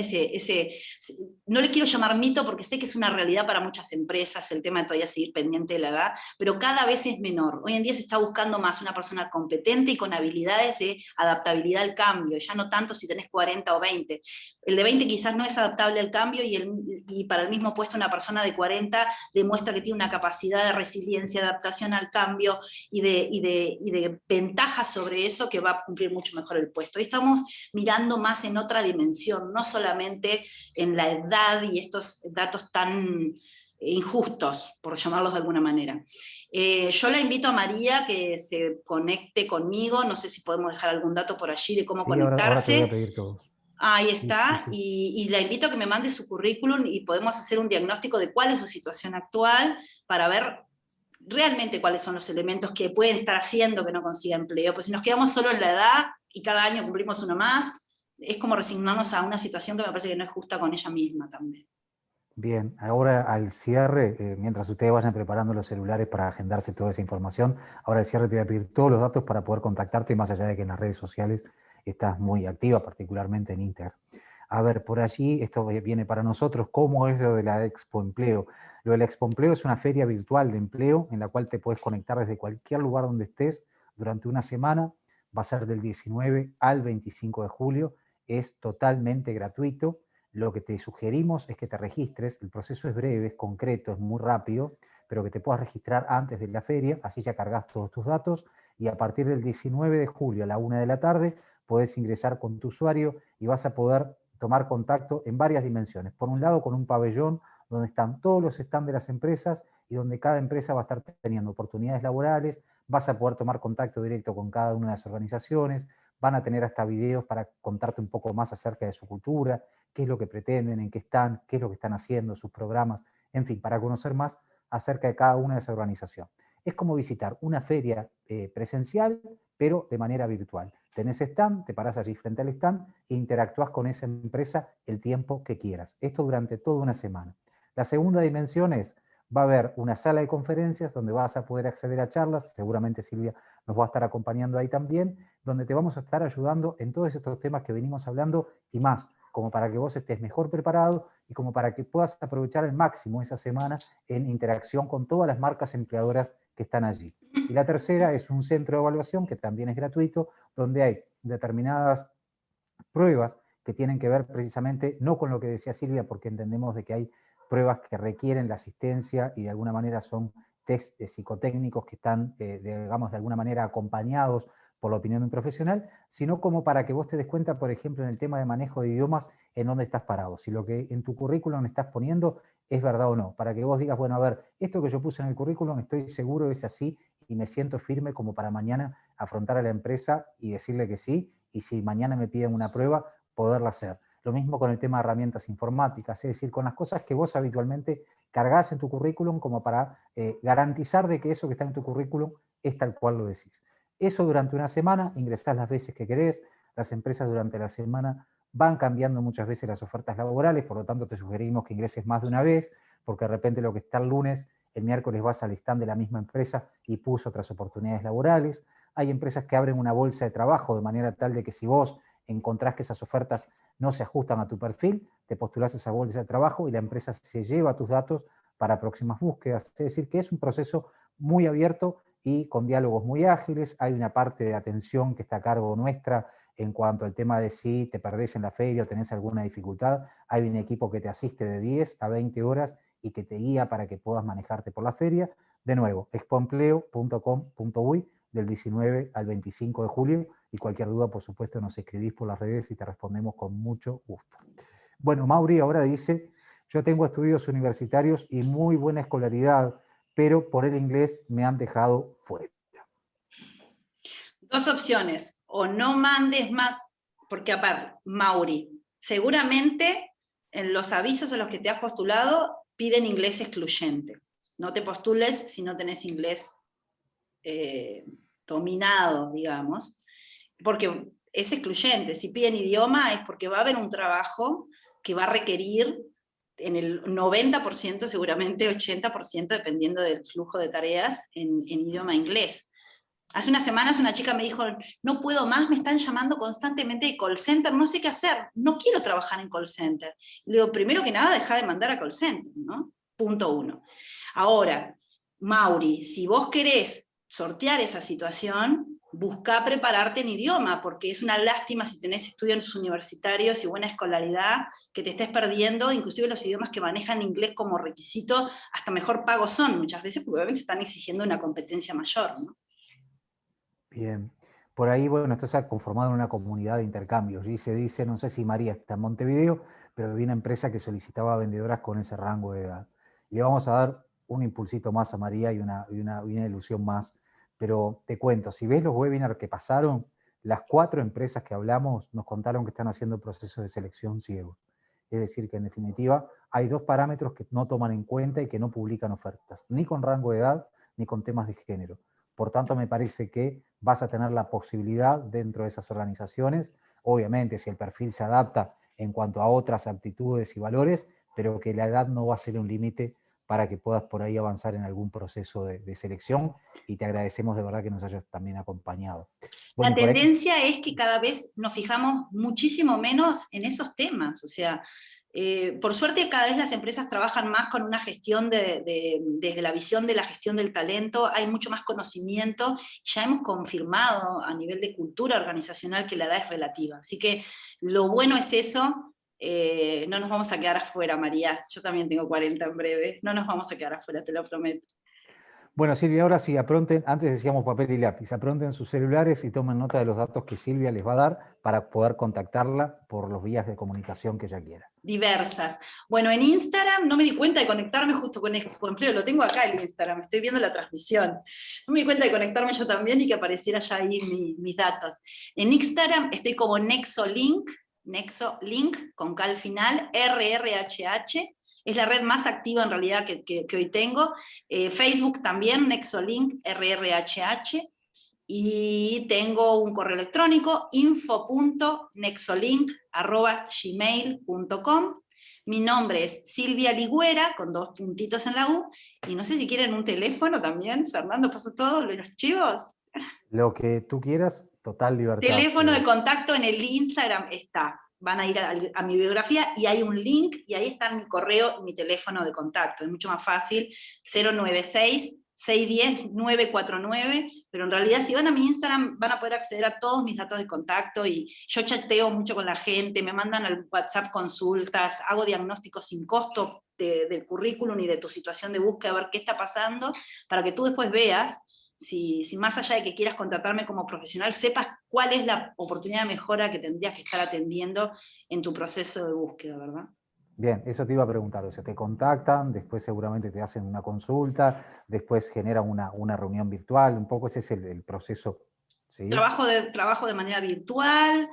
no le quiero llamar mito porque sé que es una realidad para muchas empresas, el tema de todavía seguir pendiente de la edad, pero cada vez es menor. Hoy en día se está buscando más una persona competente y con habilidades de adaptabilidad al cambio, ya no tanto si tenés 40 o 20. El de 20 quizás no es adaptable al cambio y para el mismo puesto una persona de 40 demuestra que tiene una capacidad de resiliencia, adaptación al cambio y de ventajas sobre eso que va a cumplir mucho mejor el puesto. Y estamos mirando más en otra dimensión, no solamente en la edad y estos datos tan injustos, por llamarlos de alguna manera. Yo la invito a María que se conecte conmigo, no sé si podemos dejar algún dato por allí de cómo Sí, ahora te voy a conectarse. pedir todos. Ahí Sí, sí, está, sí. y la invito a que me mande su currículum y podemos hacer un diagnóstico de cuál es su situación actual para ver realmente cuáles son los elementos que pueden estar haciendo que no consiga empleo. Pues si nos quedamos solo en la edad y cada año cumplimos uno más, es como resignarnos a una situación que me parece que no es justa con ella misma también. Bien, ahora al cierre, mientras ustedes vayan preparando los celulares para agendarse toda esa información, ahora al cierre te voy a pedir todos los datos para poder contactarte, más allá de que en las redes sociales estás muy activa, particularmente en Instagram. A ver, por allí, esto viene para nosotros, ¿cómo es lo de la Expo Empleo? Lo de la Expo Empleo es una feria virtual de empleo en la cual te puedes conectar desde cualquier lugar donde estés durante una semana, va a ser del 19 al 25 de julio, es totalmente gratuito. Lo que te sugerimos es que te registres, el proceso es breve, es concreto, es muy rápido, pero que te puedas registrar antes de la feria, así ya cargas todos tus datos y a partir del 19 de julio a la 1 de la tarde podés ingresar con tu usuario y vas a poder tomar contacto en varias dimensiones. Por un lado, con un pabellón donde están todos los stands de las empresas y donde cada empresa va a estar teniendo oportunidades laborales, vas a poder tomar contacto directo con cada una de las organizaciones, van a tener hasta videos para contarte un poco más acerca de su cultura, qué es lo que pretenden, en qué están, qué es lo que están haciendo, sus programas, en fin, para conocer más acerca de cada una de esas organizaciones. Es como visitar una feria presencial, pero de manera virtual. Tenés stand, te parás allí frente al stand e interactúas con esa empresa el tiempo que quieras. Esto durante toda una semana. La segunda dimensión es, va a haber una sala de conferencias donde vas a poder acceder a charlas, seguramente Silvia nos va a estar acompañando ahí también, donde te vamos a estar ayudando en todos estos temas que venimos hablando y más, como para que vos estés mejor preparado y como para que puedas aprovechar al máximo esa semana en interacción con todas las marcas empleadoras que están allí. Y la tercera es un centro de evaluación que también es gratuito, donde hay determinadas pruebas que tienen que ver precisamente, no con lo que decía Silvia, porque entendemos de que hay pruebas que requieren la asistencia y de alguna manera son test psicotécnicos que están, digamos, de alguna manera acompañados por la opinión de un profesional, sino como para que vos te des cuenta, por ejemplo, en el tema de manejo de idiomas, en dónde estás parado, si lo que en tu currículum estás poniendo es verdad o no, para que vos digas, bueno, a ver, esto que yo puse en el currículum estoy seguro es así y me siento firme como para mañana afrontar a la empresa y decirle que sí, y si mañana me piden una prueba, poderla hacer. Lo mismo con el tema de herramientas informáticas, es decir, con las cosas que vos habitualmente cargás en tu currículum como para garantizar de que eso que está en tu currículum es tal cual lo decís. Eso durante una semana, ingresás las veces que querés, las empresas durante la semana van cambiando muchas veces las ofertas laborales, por lo tanto te sugerimos que ingreses más de una vez, porque de repente lo que está el lunes, el miércoles vas al stand de la misma empresa y puso otras oportunidades laborales. Hay empresas que abren una bolsa de trabajo de manera tal de que si vos encontrás que esas ofertas no se ajustan a tu perfil, te postulás a esa bolsa de trabajo y la empresa se lleva tus datos para próximas búsquedas. Es decir, que es un proceso muy abierto y con diálogos muy ágiles. Hay una parte de atención que está a cargo nuestra en cuanto al tema de si te perdés en la feria o tenés alguna dificultad. Hay un equipo que te asiste de 10 a 20 horas y que te guía para que puedas manejarte por la feria. De nuevo, expoempleo.com.uy del 19 al 25 de julio y cualquier duda, por supuesto, nos escribís por las redes y te respondemos con mucho gusto. Bueno, Mauri ahora dice, yo tengo estudios universitarios y muy buena escolaridad, pero por el inglés me han dejado fuera. Dos opciones, o no mandes más, porque aparte, Mauri, seguramente en los avisos a los que te has postulado piden inglés excluyente. No te postules si no tenés inglés dominado, digamos, porque es excluyente. Si piden idioma es porque va a haber un trabajo que va a requerir en el 90%, seguramente 80%, dependiendo del flujo de tareas, en idioma inglés. Hace unas semanas una chica me dijo, no puedo más, me están llamando constantemente de call center, no sé qué hacer, no quiero trabajar en call center. Le digo, primero que nada, deja de mandar a call center, ¿no? Punto 1. Ahora, Mauri, si vos querés sortear esa situación, busca prepararte en idioma, porque es una lástima si tenés estudios universitarios y buena escolaridad, que te estés perdiendo, inclusive los idiomas que manejan inglés como requisito, hasta mejor pago son muchas veces, porque obviamente están exigiendo una competencia mayor, ¿no? Bien. Por ahí, bueno, esto se ha conformado en una comunidad de intercambios. Y se dice, no sé si María está en Montevideo, pero había una empresa que solicitaba vendedoras con ese rango de edad. Le vamos a dar un impulsito más a María y una ilusión más. Pero te cuento, si ves los webinars que pasaron, las 4 empresas que hablamos nos contaron que están haciendo procesos de selección ciegos. Es decir, que en definitiva hay 2 parámetros que no toman en cuenta y que no publican ofertas, ni con rango de edad, ni con temas de género. Por tanto, me parece que vas a tener la posibilidad dentro de esas organizaciones, obviamente si el perfil se adapta en cuanto a otras aptitudes y valores, pero que la edad no va a ser un límite para que puedas por ahí avanzar en algún proceso de selección, y te agradecemos de verdad que nos hayas también acompañado. Bueno, La y por ahí, tendencia es que cada vez nos fijamos muchísimo menos en esos temas, o sea, por suerte cada vez las empresas trabajan más con una gestión desde la visión de la gestión del talento, hay mucho más conocimiento, ya hemos confirmado a nivel de cultura organizacional que la edad es relativa, así que lo bueno es eso, no nos vamos a quedar afuera, María, yo también tengo 40 en breve, no nos vamos a quedar afuera, te lo prometo. bueno, Silvia, ahora sí, apronten, antes decíamos papel y lápiz, apronten sus celulares y tomen nota de los datos que Silvia les va a dar para poder contactarla por los vías de comunicación que ella quiera. Diversas. Bueno, en Instagram no me di cuenta de conectarme justo con Expo Empleo, lo tengo acá el Instagram, estoy viendo la transmisión. No me di cuenta de conectarme yo también y que apareciera ya ahí mis datos. En Instagram estoy como Nexolink, Nexolink, con K al final, RRHH, es la red más activa en realidad que hoy tengo. Facebook también, Nexolink, RRHH. Y tengo un correo electrónico, info.nexolink@gmail.com. Mi nombre es Silvia Ligüera, con 2 puntitos en la U, y no sé si quieren un teléfono también, Fernando, paso todos los chivos. Lo que tú quieras, total libertad. Teléfono de contacto en el Instagram está. Van a ir a mi biografía y hay un link y ahí está mi correo y mi teléfono de contacto. Es mucho más fácil, 096-610-949, pero en realidad si van a mi Instagram van a poder acceder a todos mis datos de contacto y yo chateo mucho con la gente, me mandan al WhatsApp consultas, hago diagnósticos sin costo del currículum y de tu situación de búsqueda, a ver qué está pasando, para que tú después veas si más allá de que quieras contratarme como profesional, sepas cuál es la oportunidad de mejora que tendrías que estar atendiendo en tu proceso de búsqueda, ¿verdad? Bien, eso te iba a preguntar, o sea, te contactan, después seguramente te hacen una consulta, después generan una reunión virtual, un poco ese es el proceso, ¿sí? Trabajo de manera virtual,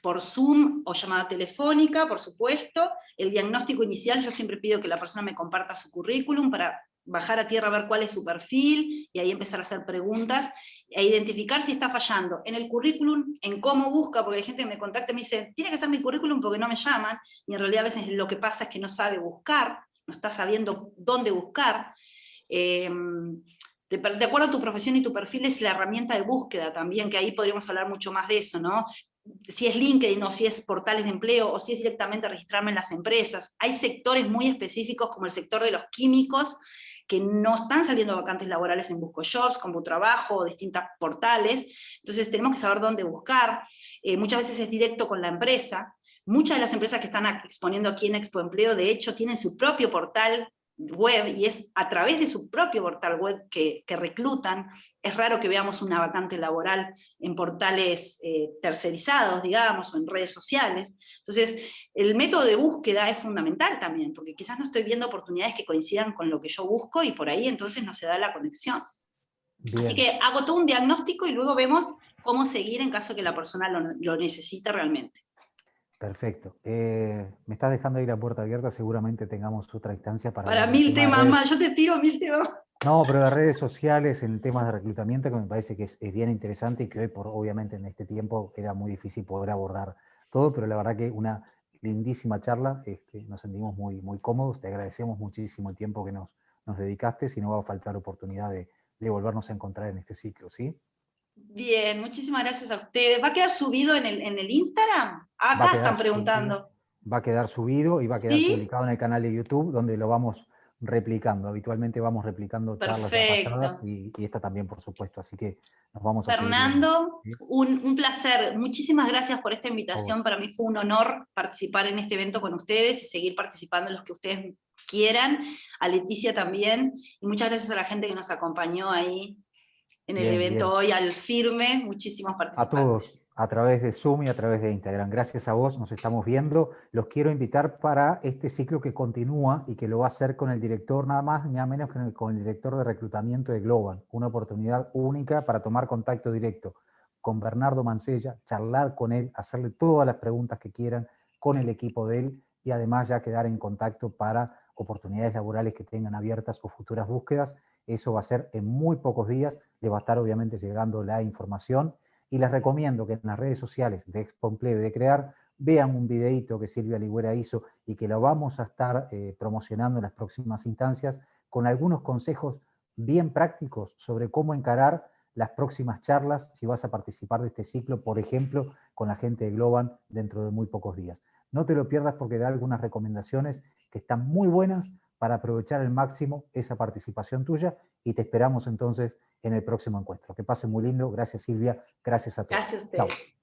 por Zoom o llamada telefónica, por supuesto. El diagnóstico inicial, yo siempre pido que la persona me comparta su currículum para bajar a tierra a ver cuál es su perfil, y ahí empezar a hacer preguntas, e identificar si está fallando en el currículum, en cómo busca, porque hay gente que me contacta y me dice, tiene que ser mi currículum porque no me llaman, y en realidad a veces lo que pasa es que no sabe buscar, no está sabiendo dónde buscar. De acuerdo a tu profesión y tu perfil es la herramienta de búsqueda también, que ahí podríamos hablar mucho más de eso, ¿no? Si es LinkedIn o si es portales de empleo o si es directamente registrarme en las empresas. Hay sectores muy específicos como el sector de los químicos que no están saliendo vacantes laborales en BuscoJobs, CompuTrabajo o distintos portales, entonces tenemos que saber dónde buscar. Muchas veces es directo con la empresa. Muchas de las empresas que están exponiendo aquí en Expo Empleo, de hecho, tienen su propio portal web, y es a través de su propio portal web que reclutan. Es raro que veamos una vacante laboral en portales tercerizados, digamos, o en redes sociales. Entonces, el método de búsqueda es fundamental también, porque quizás no estoy viendo oportunidades que coincidan con lo que yo busco, y por ahí entonces no se da la conexión. Así Bien, que hago todo un diagnóstico y luego vemos cómo seguir en caso que la persona lo necesite realmente. perfecto. Me estás dejando ahí la puerta abierta, seguramente tengamos otra instancia para Para hablar del 1000 tema de temas redes. más, yo te tiro 1000 temas. No, pero las redes sociales en temas de reclutamiento, que me parece que es bien interesante y que hoy, obviamente en este tiempo, era muy difícil poder abordar todo, pero la verdad que una lindísima charla, nos sentimos muy, muy cómodos, te agradecemos muchísimo el tiempo que nos dedicaste, si no va a faltar oportunidad de volvernos a encontrar en este ciclo, ¿sí? Bien, muchísimas gracias a ustedes. ¿Va a quedar subido en el Instagram? Va a Acá quedar están subido, preguntando. va a quedar subido y va a quedar ¿Sí? publicado en el canal de YouTube, donde lo vamos replicando. Habitualmente vamos replicando charlas ya pasadas Perfecto. y esta también, por supuesto, así que nos vamos a seguir viendo. Fernando, ¿Sí? un placer. Muchísimas gracias por esta A vos. invitación. Para mí fue un honor participar en este evento con ustedes y seguir participando en los que ustedes quieran. A Leticia también. Y muchas gracias a la gente que nos acompañó ahí en el Bien, evento bien. hoy, al firme. Muchísimos A todos, participantes. a través de Zoom y a través de Instagram. Gracias a vos, nos estamos viendo. Los quiero invitar para este ciclo que continúa y que lo va a hacer con el director, nada más ni nada menos que con el director de reclutamiento de Globant. Una oportunidad única para tomar contacto directo con Bernardo Mancella, charlar con él, hacerle todas las preguntas que quieran con el equipo de él y además ya quedar en contacto para oportunidades laborales que tengan abiertas o futuras búsquedas. Eso va a ser en muy pocos días. Le va a estar obviamente llegando la información. Y les recomiendo que en las redes sociales de Expo Empleo y de Crear vean un videíto que Silvia Ligüera hizo y que lo vamos a estar promocionando en las próximas instancias con algunos consejos bien prácticos sobre cómo encarar las próximas charlas si vas a participar de este ciclo, por ejemplo, con la gente de Globant dentro de muy pocos días. No te lo pierdas porque da algunas recomendaciones que están muy buenas para aprovechar al máximo esa participación tuya y te esperamos entonces en el próximo encuentro. Que pase muy lindo. Gracias Silvia, gracias a todos. Gracias a Chao. ustedes.